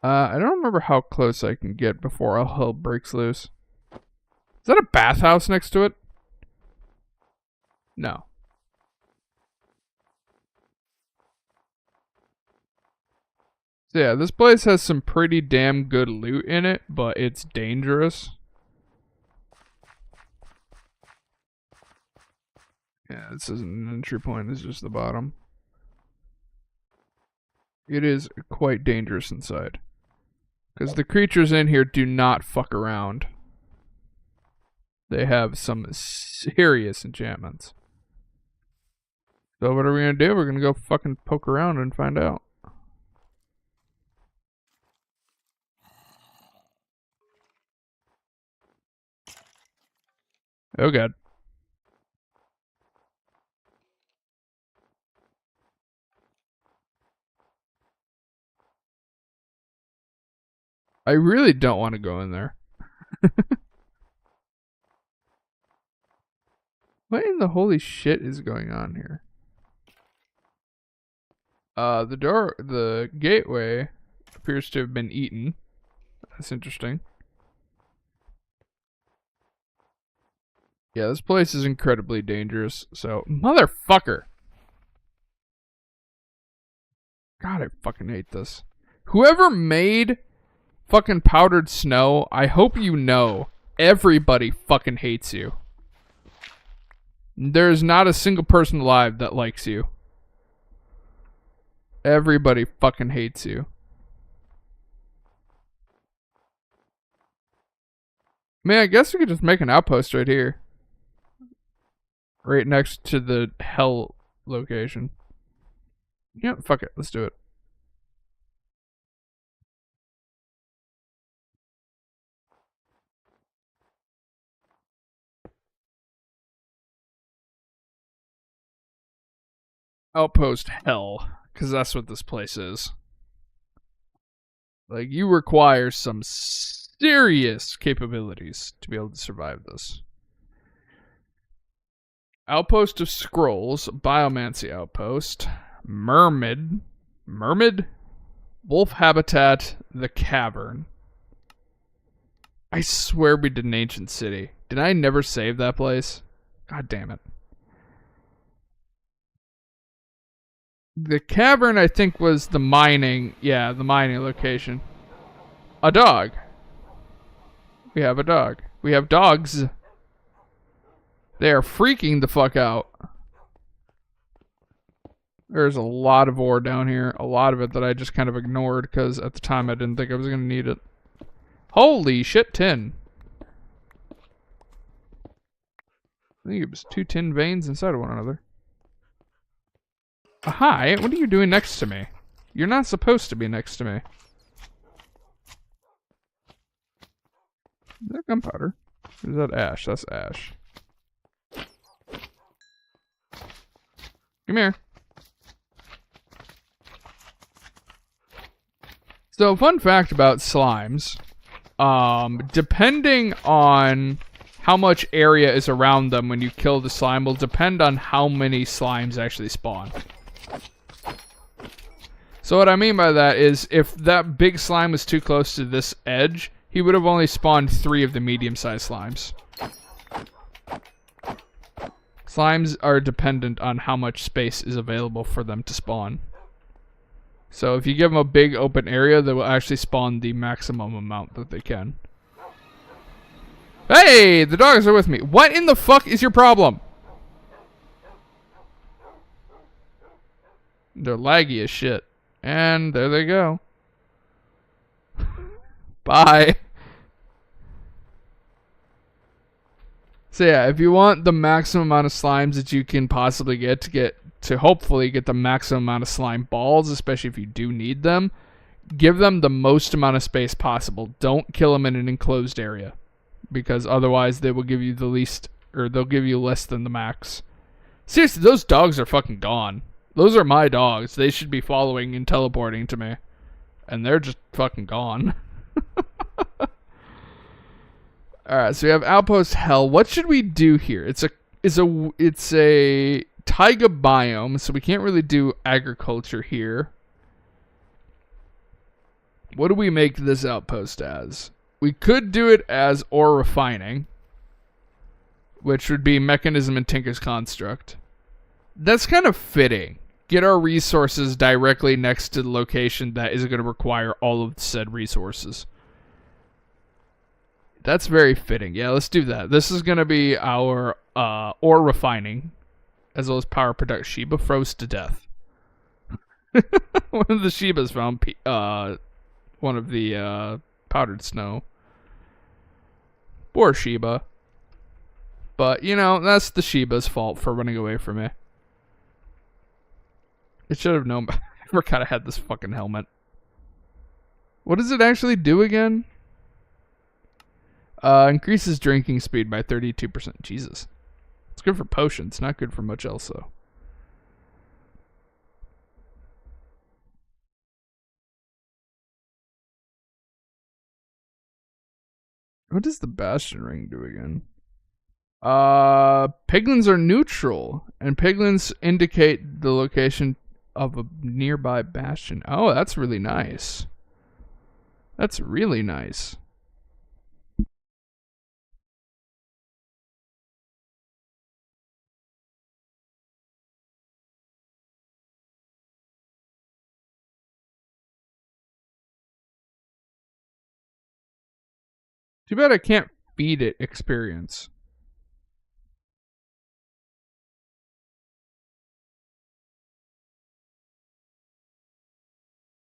I don't remember how close I can get before all hell breaks loose. Is that a bathhouse next to it? No. So yeah, this place has some pretty damn good loot in it, but it's dangerous. Yeah, this isn't an entry point, this is just the bottom. It is quite dangerous inside. Because the creatures in here do not fuck around. They have some serious enchantments. So what are we gonna do? We're gonna go fucking poke around and find out. Oh god. I really don't want to go in there. What in the holy shit is going on here? The gateway appears to have been eaten. That's interesting. Yeah, this place is incredibly dangerous, so... Motherfucker! God, I fucking hate this. Whoever made fucking powdered snow, I hope you know everybody fucking hates you. There's not a single person alive that likes you. Everybody fucking hates you. Man, I guess we could just make an outpost right here. Right next to the hell location. Yeah, fuck it. Let's do it. Outpost hell. Because that's what this place is. Like, you require some serious capabilities to be able to survive this. Outpost of Scrolls, Biomancy Outpost, Mermid, Wolf Habitat, The Cavern. I swear we did an ancient city. Did I never save that place? God damn it. The Cavern, I think, was the mining, the mining location. A dog. We have a dog. We have dogs. They are freaking the fuck out. There's a lot of ore down here. A lot of it that I just kind of ignored because at the time I didn't think I was going to need it. Holy shit, tin. I think it was 2 tin veins inside of one another. Hi, what are you doing next to me? You're not supposed to be next to me. Is that gunpowder? Or is that ash? That's ash. Come here. So, fun fact about slimes. Depending on how much area is around them when you kill the slime will depend on how many slimes actually spawn. So what I mean by that is if that big slime was too close to this edge, he would have only spawned 3 of the medium-sized slimes. Slimes are dependent on how much space is available for them to spawn. So if you give them a big open area, they will actually spawn the maximum amount that they can. Hey, the dogs are with me. What in the fuck is your problem? They're laggy as shit. And there they go. Bye. So yeah, if you want the maximum amount of slimes that you can possibly get to hopefully get the maximum amount of slime balls, especially if you do need them, give them the most amount of space possible. Don't kill them in an enclosed area, because otherwise they will give you the least, or they'll give you less than the max. Seriously, those dogs are fucking gone. Those are my dogs. They should be following and teleporting to me, and they're just fucking gone. Alright, so we have Outpost Hell. What should we do here? It's a taiga biome, so we can't really do agriculture here. What do we make this outpost as? We could do it as ore refining, which would be Mechanism and Tinker's Construct. That's kind of fitting. Get our resources directly next to the location that is going to require all of said resources. That's very fitting. Yeah, let's do that. This is going to be our ore refining, as well as power production. Sheba froze to death. One of the Shebas found one of the powdered snow. Poor Sheba. But, you know, that's the Sheba's fault for running away from me. It should have known. I forgot I had this fucking helmet. What does it actually do again? Increases drinking speed by 32%. Jesus. It's good for potions, not good for much else, though. What does the Bastion Ring do again? Piglins are neutral, and piglins indicate the location of a nearby bastion. Oh, that's really nice. That's really nice. Too bad I can't feed it experience.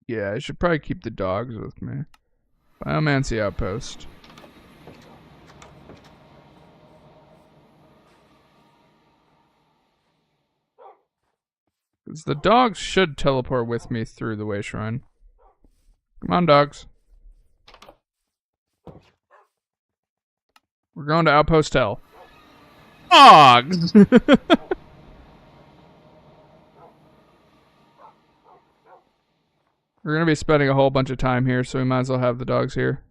Yeah, I should probably keep the dogs with me. Biomancy outpost. Because the dogs should teleport with me through the way shrine. Come on, dogs. We're going to Outpost Hell. Dogs! We're going to be spending a whole bunch of time here, so we might as well have the dogs here.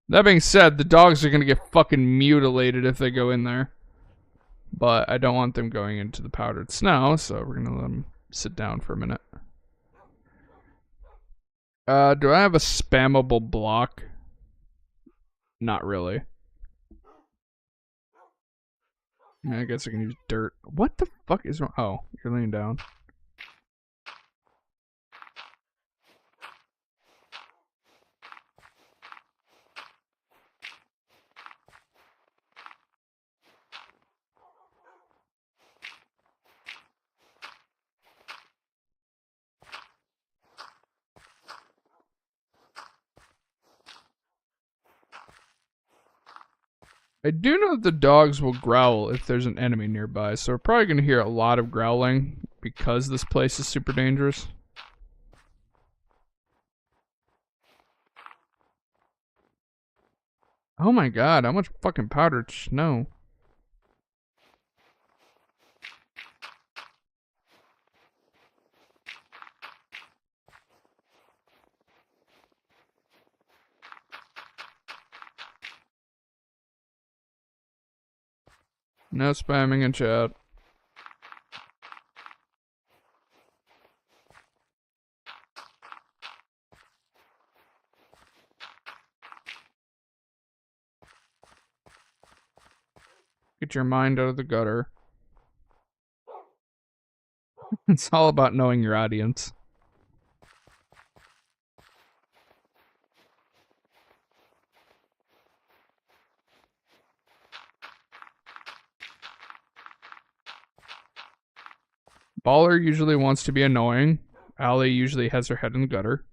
That being said, the dogs are going to get fucking mutilated if they go in there. But I don't want them going into the powdered snow, so we're going to let them sit down for a minute. Do I have a spammable block? Not really. I guess I can use dirt. What the fuck is wrong? Oh, you're laying down. I do know that the dogs will growl if there's an enemy nearby, so we're probably going to hear a lot of growling because this place is super dangerous. Oh my god, how much fucking powdered snow. No spamming in chat. Get your mind out of the gutter. It's all about knowing your audience. Baller usually wants to be annoying. Allie usually has her head in the gutter.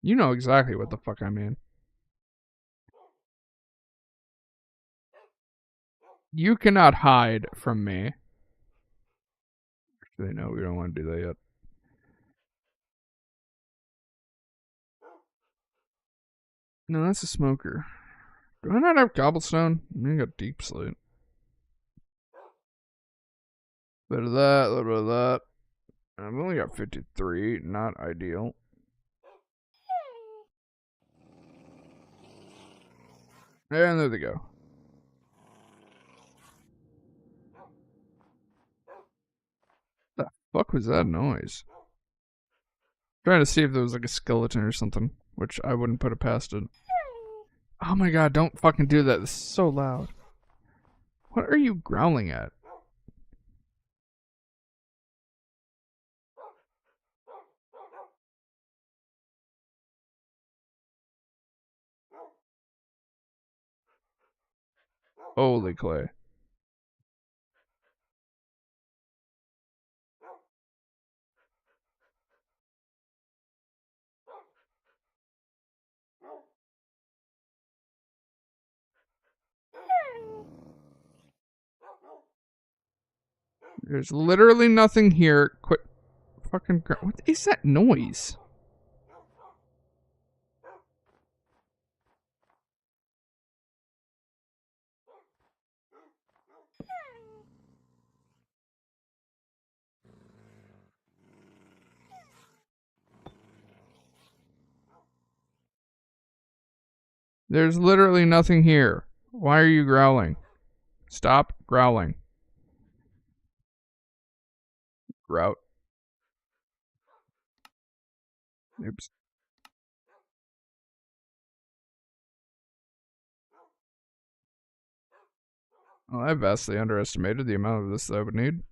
You know exactly what the fuck I mean. You cannot hide from me. Actually, no, we don't want to do that yet. No, that's a smoker. Do I not have cobblestone? I got deep slate. Bit of that, a little bit of that. I've only got 53, not ideal. And there they go. The fuck was that noise? Trying to see if there was like a skeleton or something, which I wouldn't put it past it. Oh my god, don't fucking do that. This is so loud. What are you growling at? Holy clay. There's literally nothing here. Quit fucking. What is that noise? There's literally nothing here. Why are you growling? Stop growling. Grout. Oops. Well, I vastly underestimated the amount of this that I would need.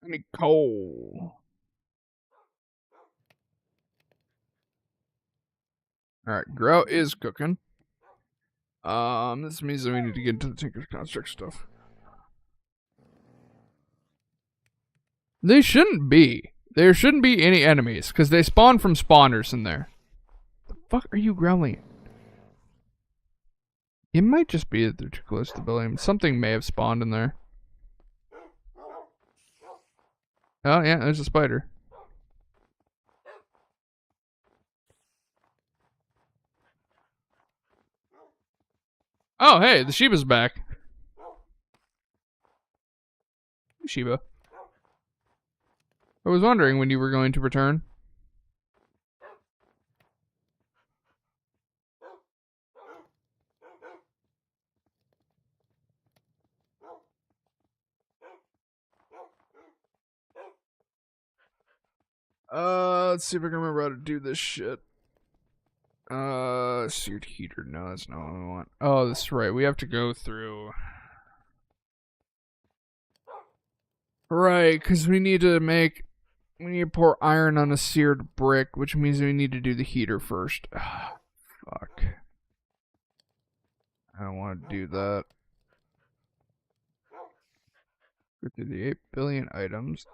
I need coal. Alright, grout is cooking. This means that we need to get into the Tinker's Construct stuff. They shouldn't be. There shouldn't be any enemies, because they spawn from spawners in there. The fuck are you growling at? It might just be that they're too close to the building. Something may have spawned in there. Oh yeah, there's a spider. Oh hey, the Shiba's back. Shiba. I was wondering when you were going to return. Let's see if I can remember how to do this shit. Seared heater. No, that's not what we want. Oh, that's right. We have to go through. Right, because we need to pour iron on a seared brick, which means we need to do the heater first. Fuck. I don't want to do that. Go through the 8 billion items.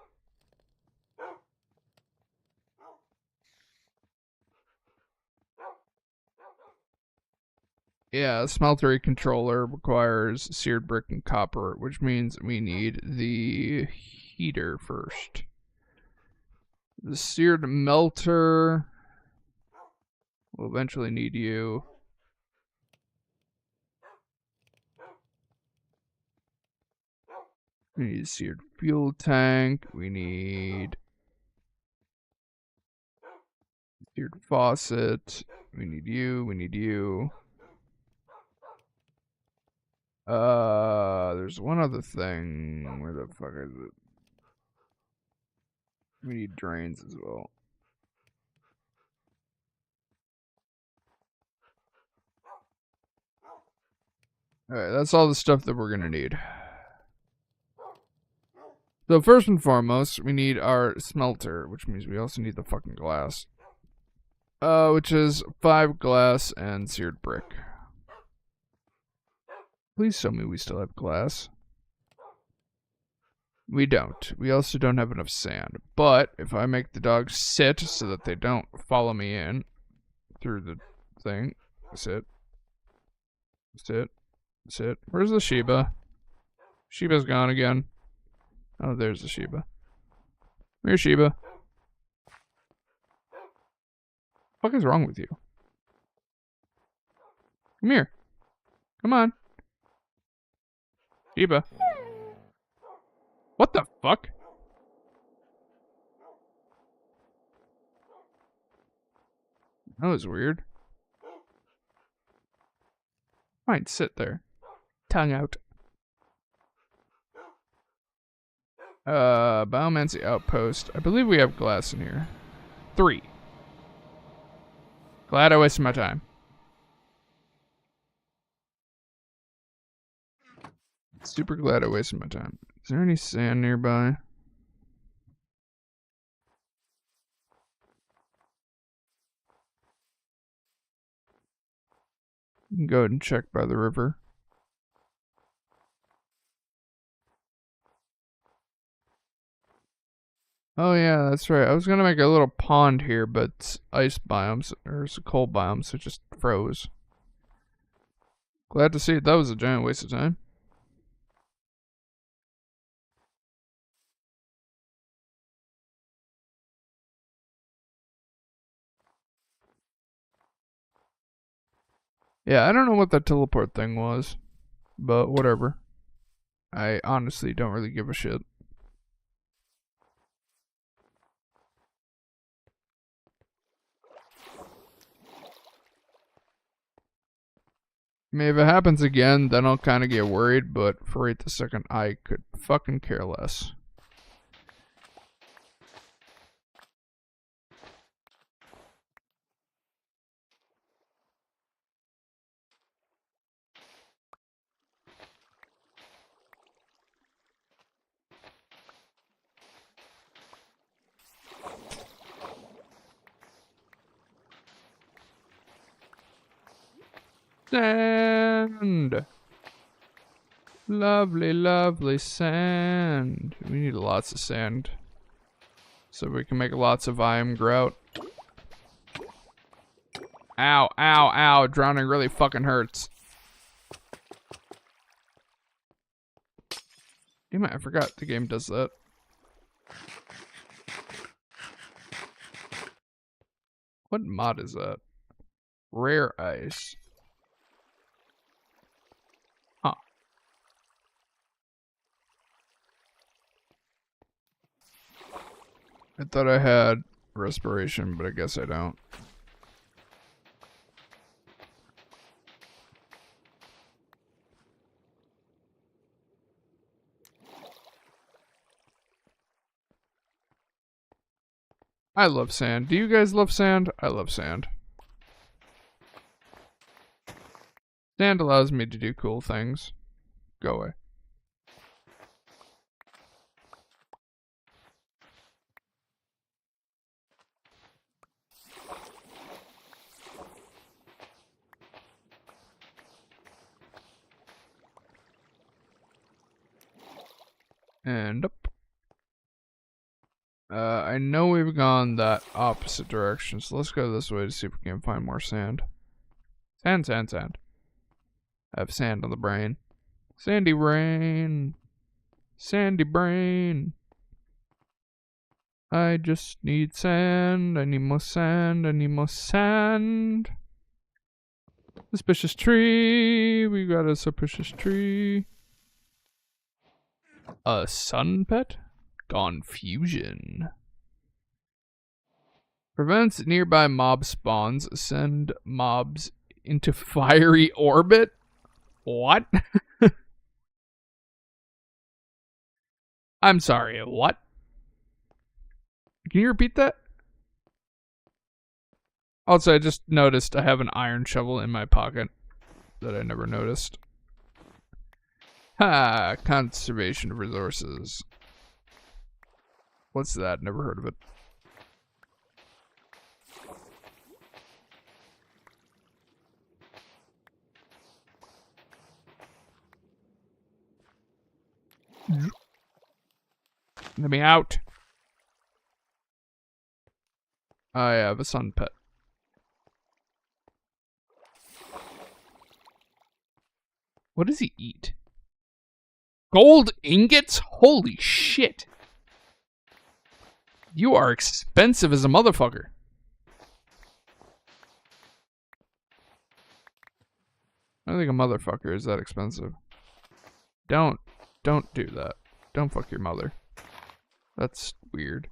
Yeah, a smeltery controller requires seared brick and copper, which means we need the heater first. The seared melter will eventually need you. We need a seared fuel tank. We need Tiered faucet. We need you. We need you. There's one other thing. Where the fuck is it? We need drains as well. Alright, that's all the stuff that we're gonna need. So first and foremost, we need our smelter, which means we also need the fucking glass. Which is 5 glass and seared brick. Please tell me we still have glass. We don't. We also don't have enough sand. But if I make the dogs sit so that they don't follow me in through the thing. Sit. Sit. Sit. Where's the Sheba? Sheba's gone again. Oh, there's the Sheba. Come here, Sheba. What the fuck is wrong with you? Come here. Come on. Sheba. What the fuck? That was weird. Fine, sit there. Tongue out. Biomancy outpost. I believe we have glass in here. 3. Glad I wasted my time. Super glad I wasted my time. Is there any sand nearby? You can go ahead and check by the river. Oh yeah, that's right. I was gonna make a little pond here, but it's ice biomes, or it's a cold biome, so it just froze. Glad to see it. That was a giant waste of time. Yeah, I don't know what that teleport thing was, but whatever. I honestly don't really give a shit. I mean, if it happens again, then I'll kind of get worried, but for right this second, I could fucking care less. Sand! Lovely, lovely sand. We need lots of sand. So we can make lots of iron grout. Ow, ow, ow. Drowning really fucking hurts. Damn it, I forgot the game does that. What mod is that? Rare ice. Huh. I thought I had respiration, but I guess I don't. I love sand. Do you guys love sand? I love sand. Sand allows me to do cool things. Go away. And up. I know we've gone that opposite direction, so let's go this way to see if we can find more sand. Sand, sand, sand. I have sand on the brain. Sandy brain. Sandy brain. I just need sand. I need more sand. I need more sand. Suspicious tree. We got a suspicious tree. A sun pet? Confusion. Prevents nearby mob spawns. Send mobs into fiery orbit? What? I'm sorry, what? Can you repeat that? Also, I just noticed I have an iron shovel in my pocket that I never noticed. Ha! Conservation of resources. What's that? Never heard of it. Let me out. I have a sun pet. What does he eat? Gold ingots? Holy shit. You are expensive as a motherfucker. I don't think a motherfucker is that expensive. Don't do that. Don't fuck your mother. That's weird.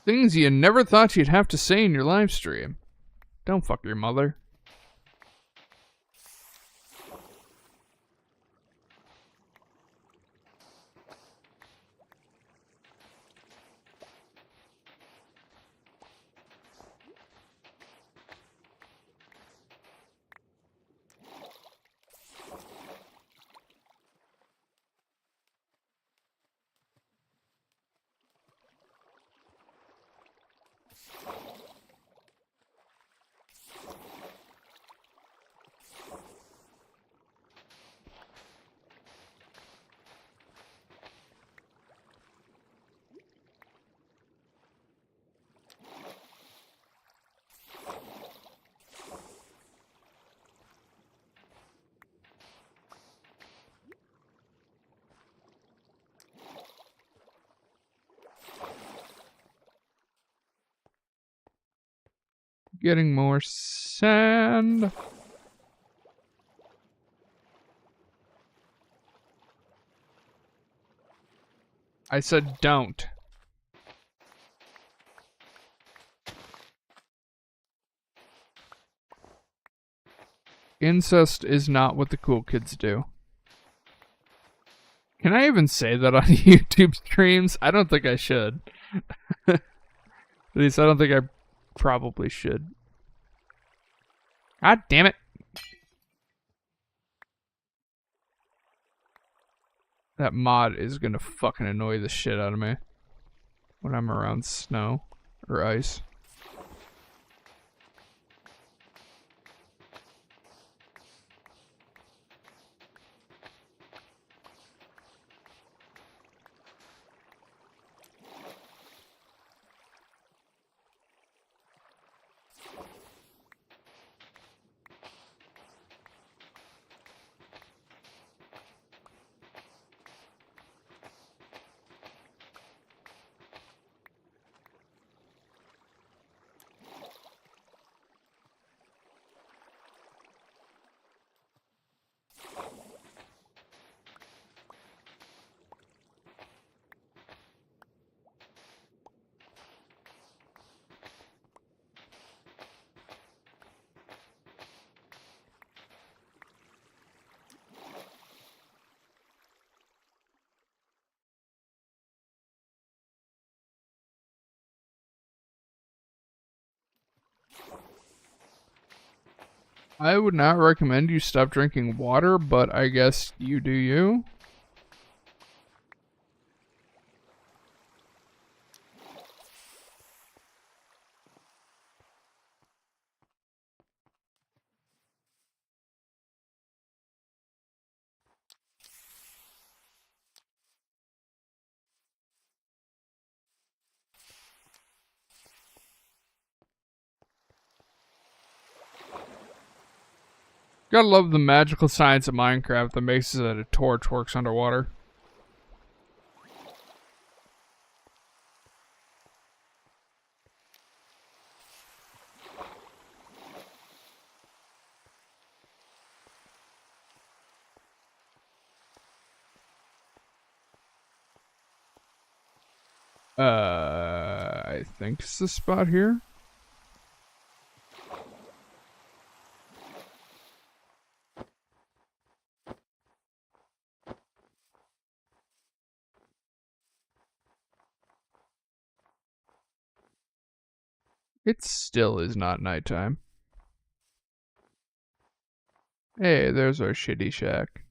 Things you never thought you'd have to say in your live stream. Don't fuck your mother. Getting more sand. I said don't. Incest is not what the cool kids do. Can I even say that on YouTube streams? I don't think I should. At least I don't think I probably should. God damn it. That mod is gonna fucking annoy the shit out of me when I'm around snow or ice. I would not recommend you stop drinking water, but I guess you do you. Gotta love the magical science of Minecraft that makes it that a torch works underwater. I think it's the spot here. It still is not nighttime. Hey, there's our shitty shack.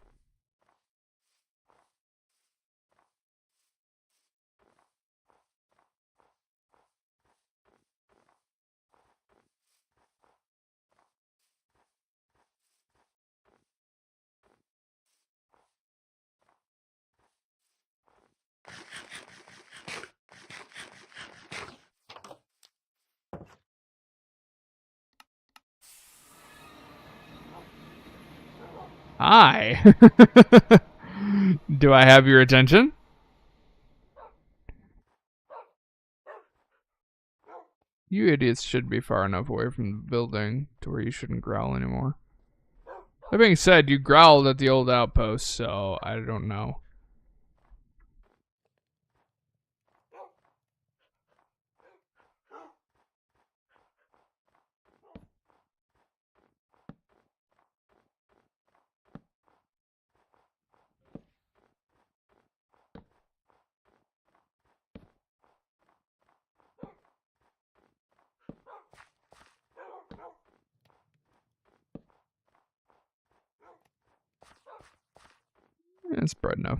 Hi. Do I have your attention? You idiots should be far enough away from the building to where you shouldn't growl anymore. That being said, you growled at the old outpost, so I don't know. It's bright enough.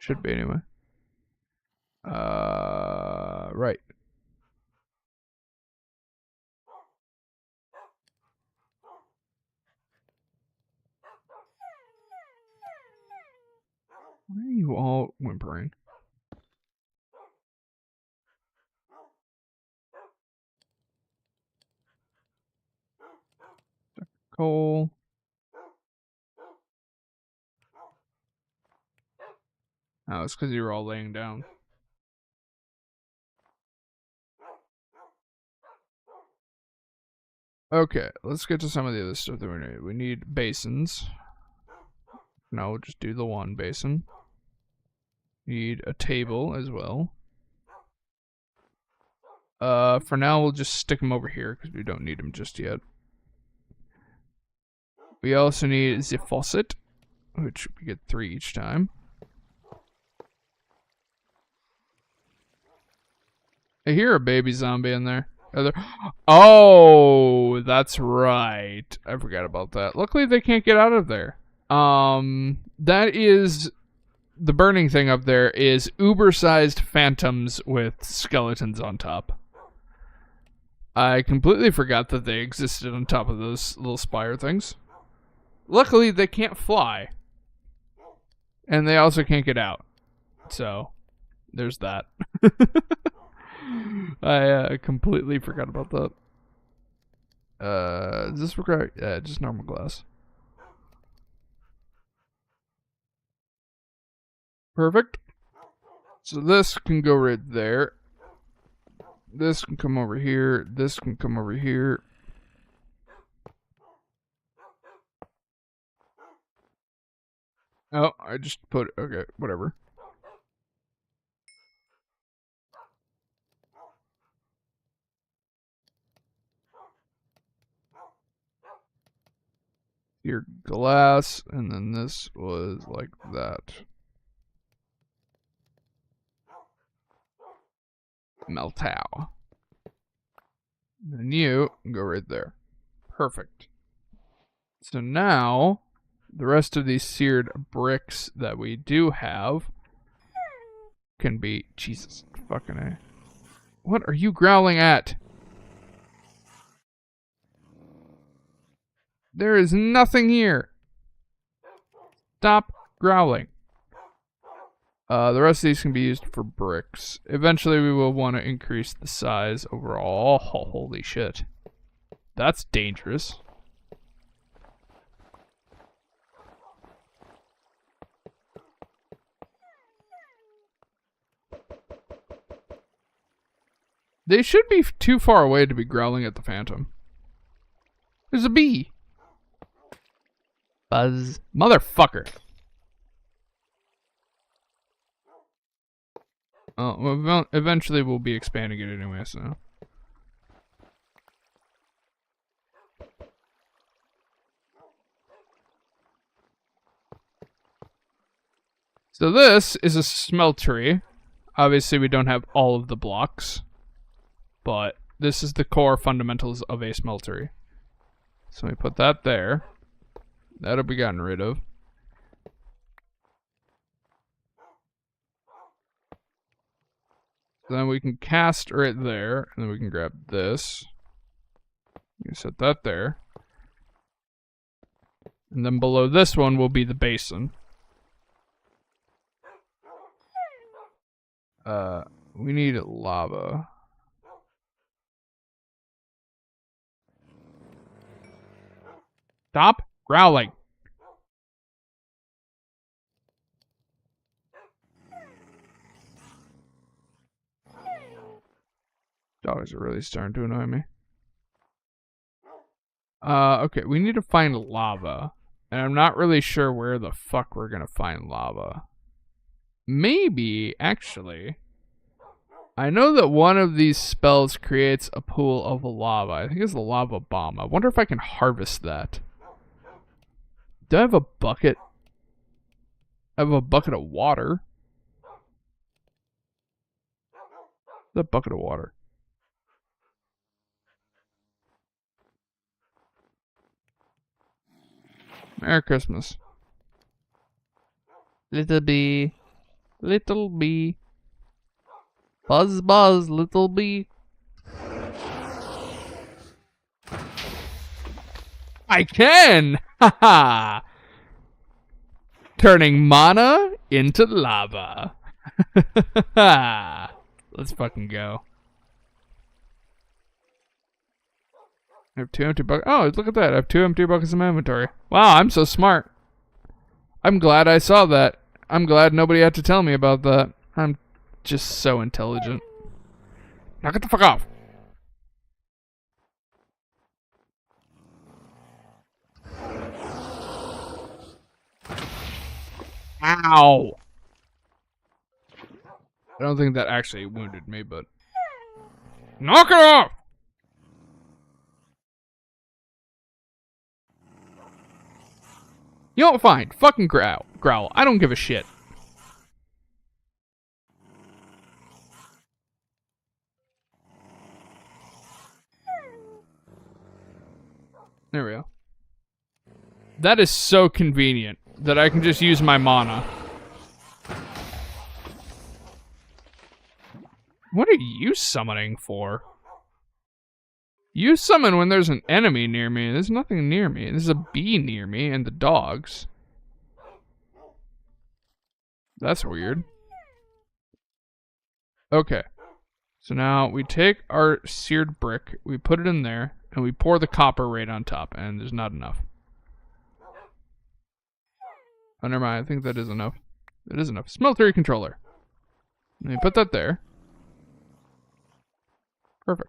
Should be anyway. Right. Why are you all whimpering? Coal. Oh, it's because you were all laying down. Okay, let's get to some of the other stuff that we need. We need basins. No, we'll just do the one basin. Need a table as well. For now, we'll just stick them over here because we don't need them just yet. We also need the faucet, which we get 3 each time. I hear a baby zombie in there. Oh, that's right. I forgot about that. Luckily, they can't get out of there. That is the burning thing up there is uber-sized phantoms with skeletons on top. I completely forgot that they existed on top of those little spire things. Luckily, they can't fly. And they also can't get out. So, there's that. I completely forgot about that. Does this require... Yeah, just normal glass. Perfect. So this can go right there. This can come over here. This can come over here. Oh, I just put... Okay, whatever. Your glass, and then this was like that. Meltau. And you go right there. Perfect. So now, the rest of these seared bricks that we do have can be... Jesus fucking A. What are you growling at? There is nothing here. Stop growling. The rest of these can be used for bricks. Eventually we will want to increase the size overall. Oh, holy shit. That's dangerous. They should be too far away to be growling at the phantom. There's a bee. Buzz. Motherfucker. Well, eventually we'll be expanding it anyway, so. So this is a smeltery. Obviously we don't have all of the blocks, but this is the core fundamentals of a smeltery. So we put that there. That'll be gotten rid of. Then we can cast right there, and then we can grab this. You set that there. And then below this one will be the basin. We need lava. Stop growling. Dogs are really starting to annoy me. Okay, we need to find lava. And I'm not really sure where the fuck we're gonna find lava. Maybe, actually. I know that one of these spells creates a pool of lava. I think it's the lava bomb. I wonder if I can harvest that. Do I have a bucket? I have a bucket of water. The bucket of water. Merry Christmas. Little bee. Little bee. Buzz, buzz, little bee. I can! Haha! Turning mana into lava. Let's fucking go. I have 2 empty buckets. Oh, look at that. I have 2 empty buckets in my inventory. Wow, I'm so smart. I'm glad I saw that. I'm glad nobody had to tell me about that. I'm just so intelligent. Now get the fuck off. Ow. I don't think that actually wounded me, but... Knock it off! You know what? Fine. Fucking growl. I don't give a shit. There we go. That is so convenient that I can just use my mana. What are you summoning for? You summon when there's an enemy near me. There's nothing near me. There's a bee near me and the dogs. That's weird. Okay. So now we take our seared brick, we put it in there, and we pour the copper right on top, and there's not enough. Oh, never mind. I think that is enough. It is enough. Smeltery controller. And we put that there. Perfect.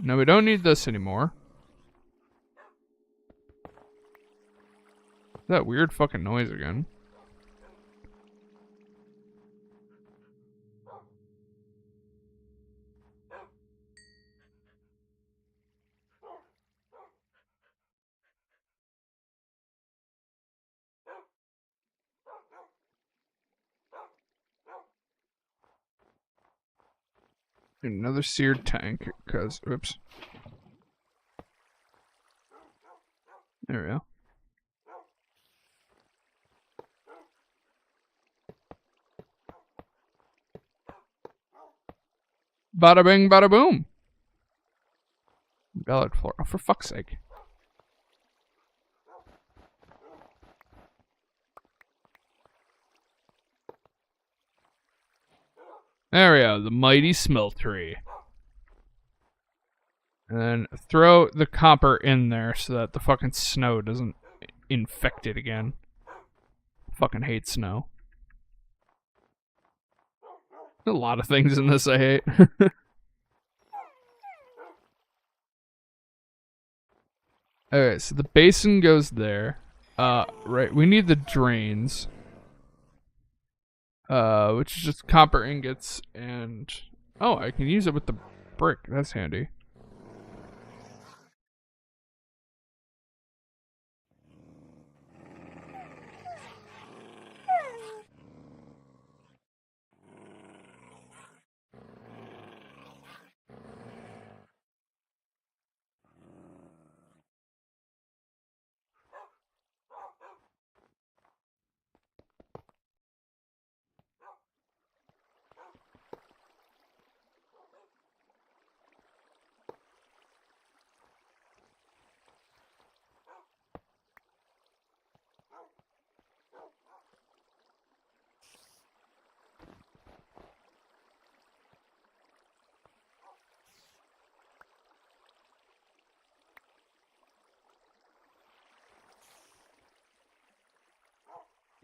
Now we don't need this anymore. That weird fucking noise again. Another seared tank, because, oops. There we go. Bada bing, bada boom. Ballard floor. Oh, for fuck's sake. There we go, the mighty smeltery. And then throw the copper in there so that the fucking snow doesn't infect it again. Fucking hate snow. A lot of things in this I hate. Alright, so the basin goes there. Right, we need the drains. which is just copper ingots and oh, I can use it with the brick. That's handy.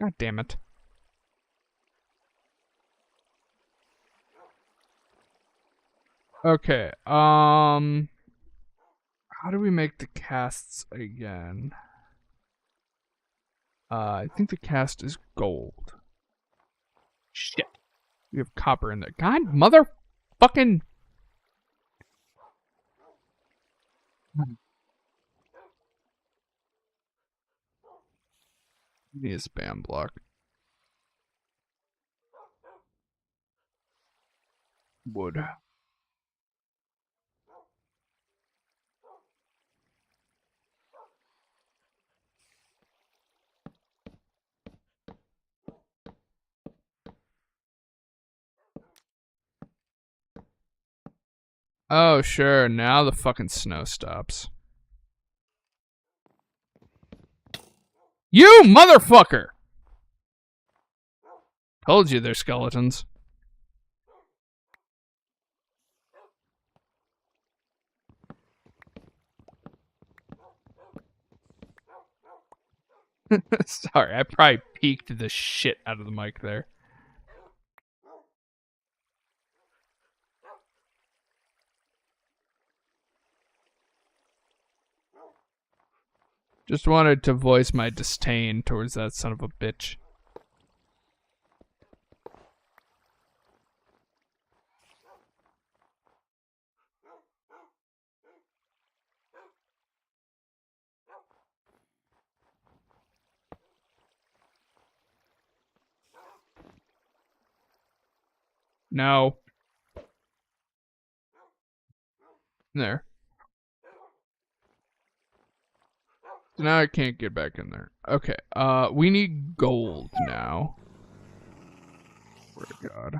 God damn it. Okay, how do we make the casts again? I think the cast is gold. Shit. We have copper in there. God, motherfucking. Need a spam block. Wood. Oh, sure. Now the fucking snow stops. You motherfucker! Told you they're skeletons. Sorry, I probably peeked the shit out of the mic there. Just wanted to voice my disdain towards that son of a bitch. No. There. So now I can't get back in there. Okay, we need gold now. Swear to God.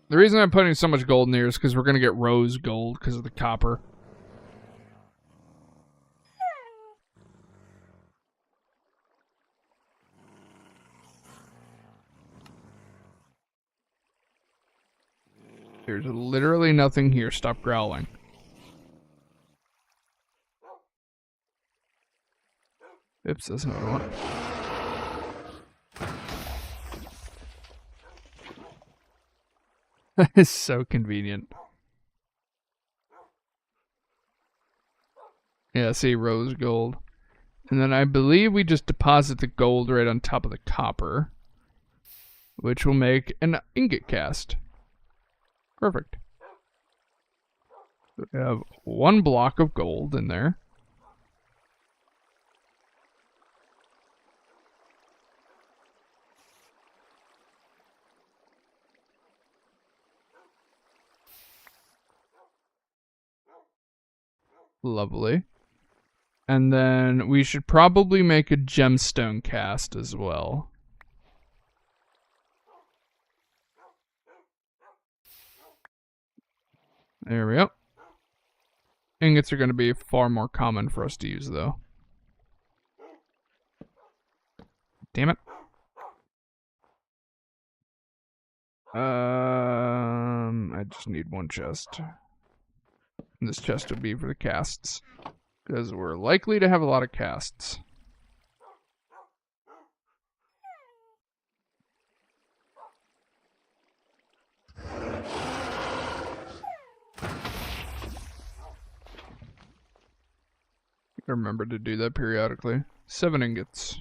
The reason I'm putting so much gold in here is because we're gonna get rose gold because of the copper. There's literally nothing here. Stop growling. Oops, that's not what I want. That is so convenient. Yeah, see, rose gold. And then I believe we just deposit the gold right on top of the copper, which will make an ingot cast. Perfect. We have one block of gold in there. Lovely. And then we should probably make a gemstone cast as well. There we go. Ingots are going to be far more common for us to use, though. Damn it. I just need one chest. And this chest would be for the casts, because we're likely to have a lot of casts. Remember to do that periodically. 7 ingots.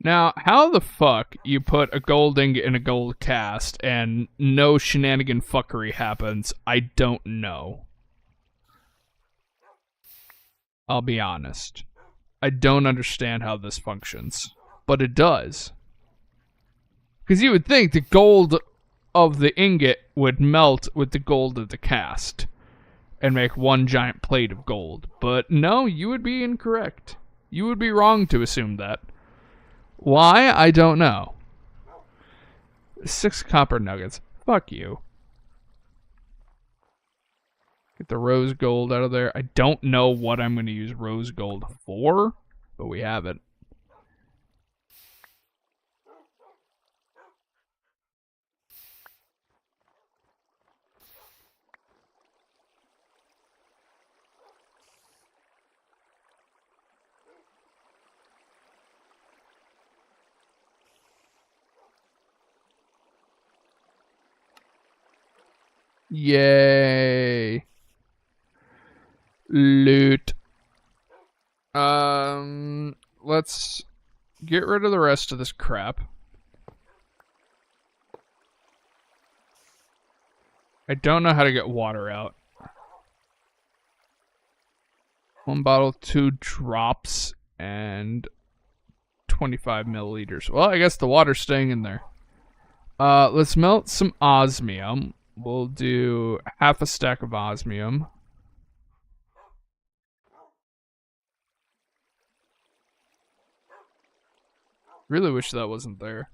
Now, how the fuck you put a gold ingot in a gold cast and no shenanigan fuckery happens, I don't know. I'll be honest. I don't understand how this functions. But it does. Because you would think the gold of the ingot would melt with the gold of the cast and make one giant plate of gold. But no, you would be incorrect. You would be wrong to assume that. Why? I don't know. 6 copper nuggets. Fuck you. Get the rose gold out of there. I don't know what I'm going to use rose gold for, but we have it. Yay. Loot. Let's get rid of the rest of this crap. I don't know how to get water out. 1 bottle, 2 drops, and 25 milliliters. Well, I guess the water's staying in there. Let's melt some osmium. We'll do half a stack of osmium. Really wish that wasn't there.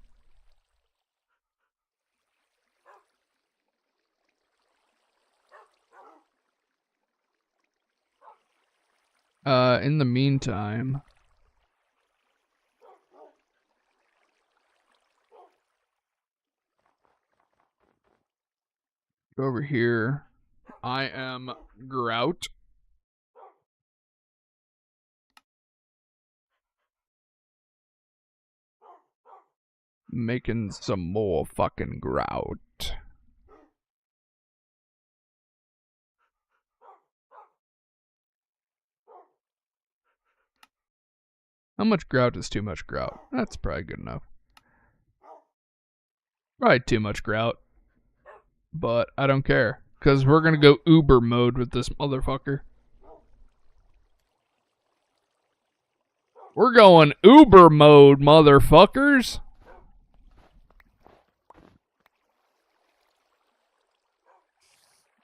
In the meantime, go over here. I am grout. Making some more fucking grout. How much grout is too much grout? That's probably good enough. Probably too much grout. But I don't care. Because we're going to go Uber mode with this motherfucker. We're going Uber mode, motherfuckers.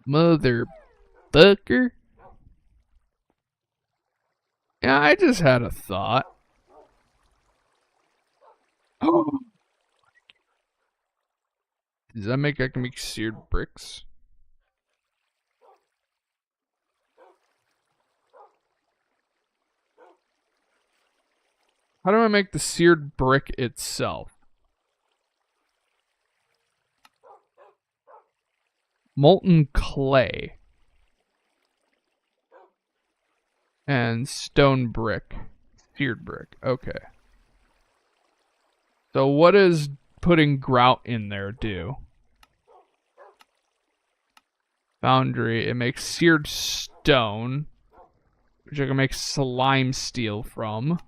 Motherfucker. Yeah, I just had a thought. Oh. Does that make I can make seared bricks? How do I make the seared brick itself? Molten clay. And stone brick. Seared brick. Okay. So what does putting grout in there do? Foundry. It makes seared stone, which I can make slime steel from.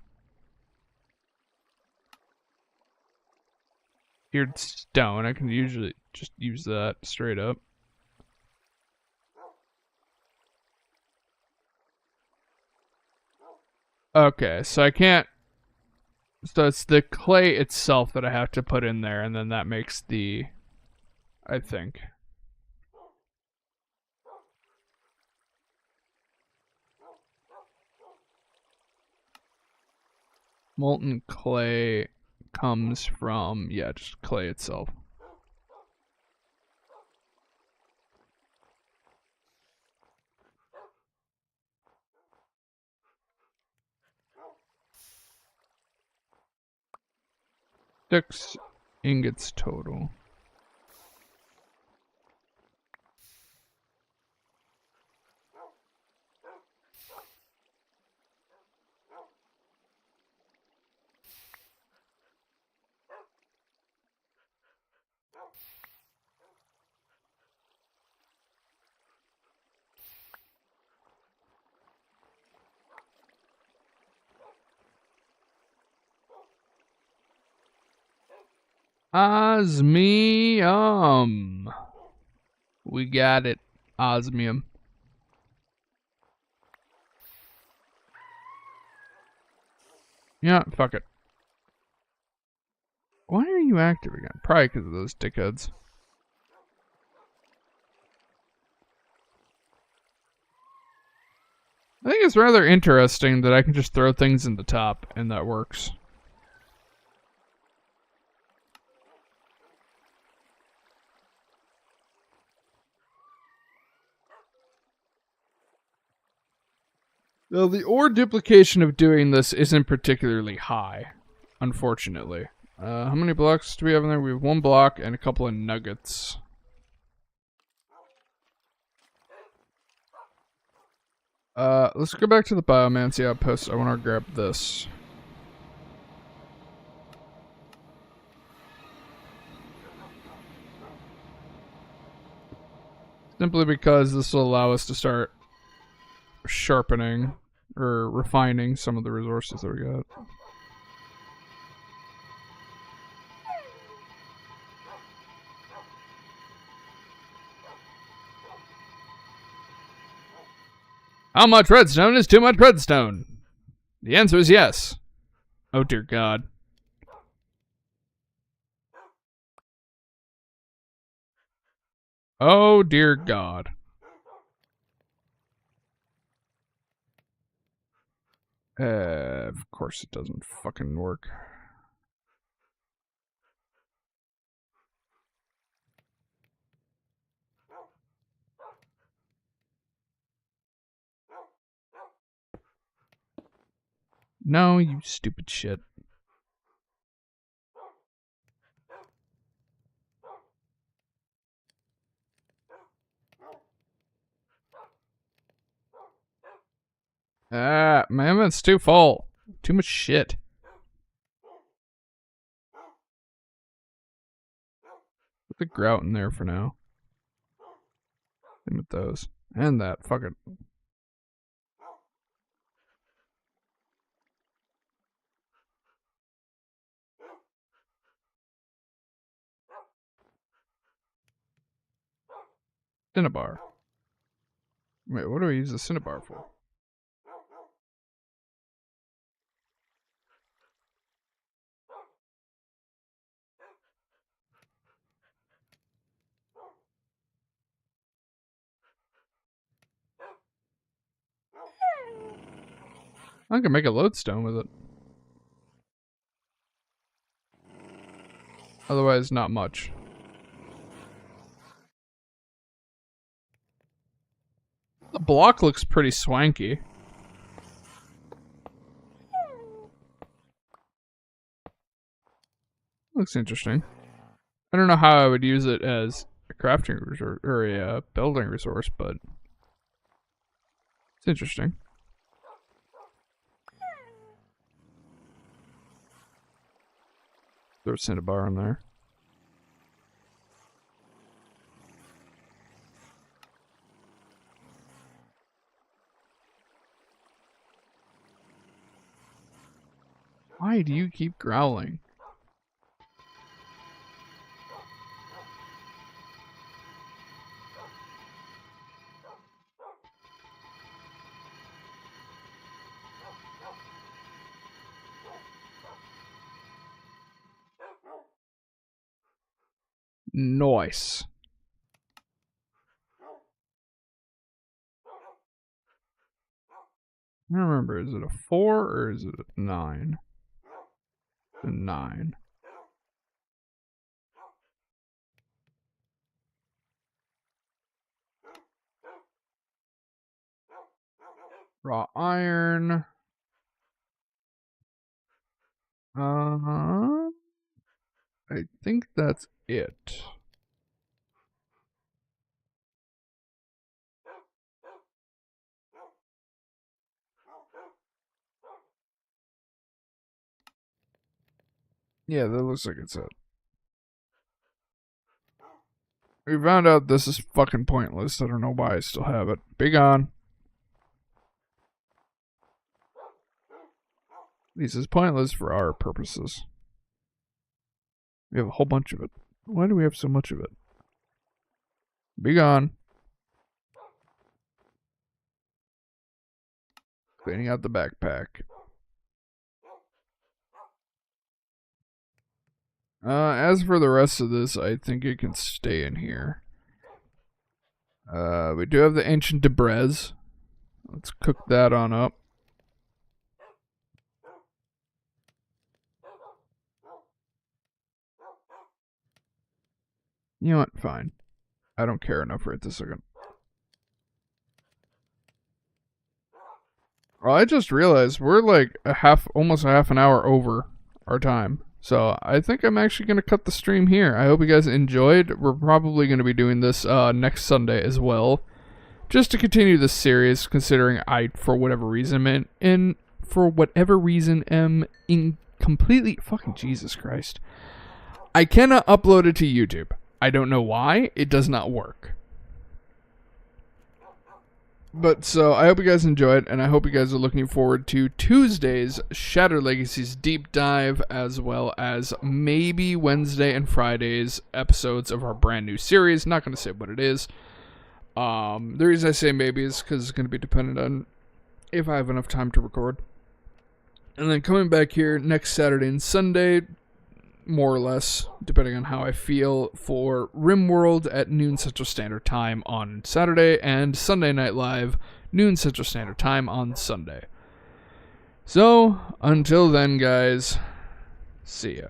Seared stone. I can usually just use that straight up. Okay, so I can't. So it's the clay itself that I have to put in there, and then that makes the. I think. Molten clay comes from, yeah, just clay itself. Six ingots total. Osmium. We got it. Osmium. Yeah, fuck it. Why are you active again? Probably because of those dickheads. I think it's rather interesting that I can just throw things in the top and that works. Though the ore duplication of doing this isn't particularly high, unfortunately. How many blocks do we have in there? We have 1 block and a couple of nuggets. Let's go back to the biomancy outpost. I want to grab this. Simply because this will allow us to start sharpening or refining some of the resources that we got. How much redstone is too much redstone? The answer is yes. Oh dear God. Oh dear God. Of course it doesn't fucking work. No, you stupid shit. Ah, my inventory's too full. Too much shit. Put the grout in there for now. Same with those. And that. Fuck it. Cinnabar. Wait, what do I use the cinnabar for? I can make a lodestone with it. Otherwise, not much. The block looks pretty swanky. Looks interesting. I don't know how I would use it as a crafting resource or a building resource, but it's interesting. Throw a cinnabar in there. Why do you keep growling? Nice. I don't remember, is it a 4 or is it a 9? It's a 9. Raw iron. I think that's it. Yeah, that looks like it's it. We found out this is fucking pointless. I don't know why I still have it. Be gone. This is pointless for our purposes. We have a whole bunch of it. Why do we have so much of it? Be gone. Cleaning out the backpack. As for the rest of this, I think it can stay in here. We do have the ancient Debrez. Let's cook that on up. You know what? Fine. I don't care enough right this second. Well, I just realized we're like almost a half an hour over our time. So I think I'm actually going to cut the stream here. I hope you guys enjoyed. We're probably going to be doing this next Sunday as well. Just to continue this series, considering I, for whatever reason, am completely... Fucking Jesus Christ. I cannot upload it to YouTube. I don't know why. It does not work. But so I hope you guys enjoyed, and I hope you guys are looking forward to Tuesday's Shattered Legacies deep dive, as well as maybe Wednesday and Friday's episodes of our brand new series. Not going to say what it is. The reason I say maybe is because it's going to be dependent on if I have enough time to record. And then coming back here next Saturday and Sunday, more or less, depending on how I feel, for RimWorld at noon Central Standard Time on Saturday, and Sunday Night Live, noon Central Standard Time on Sunday. So, until then, guys, see ya.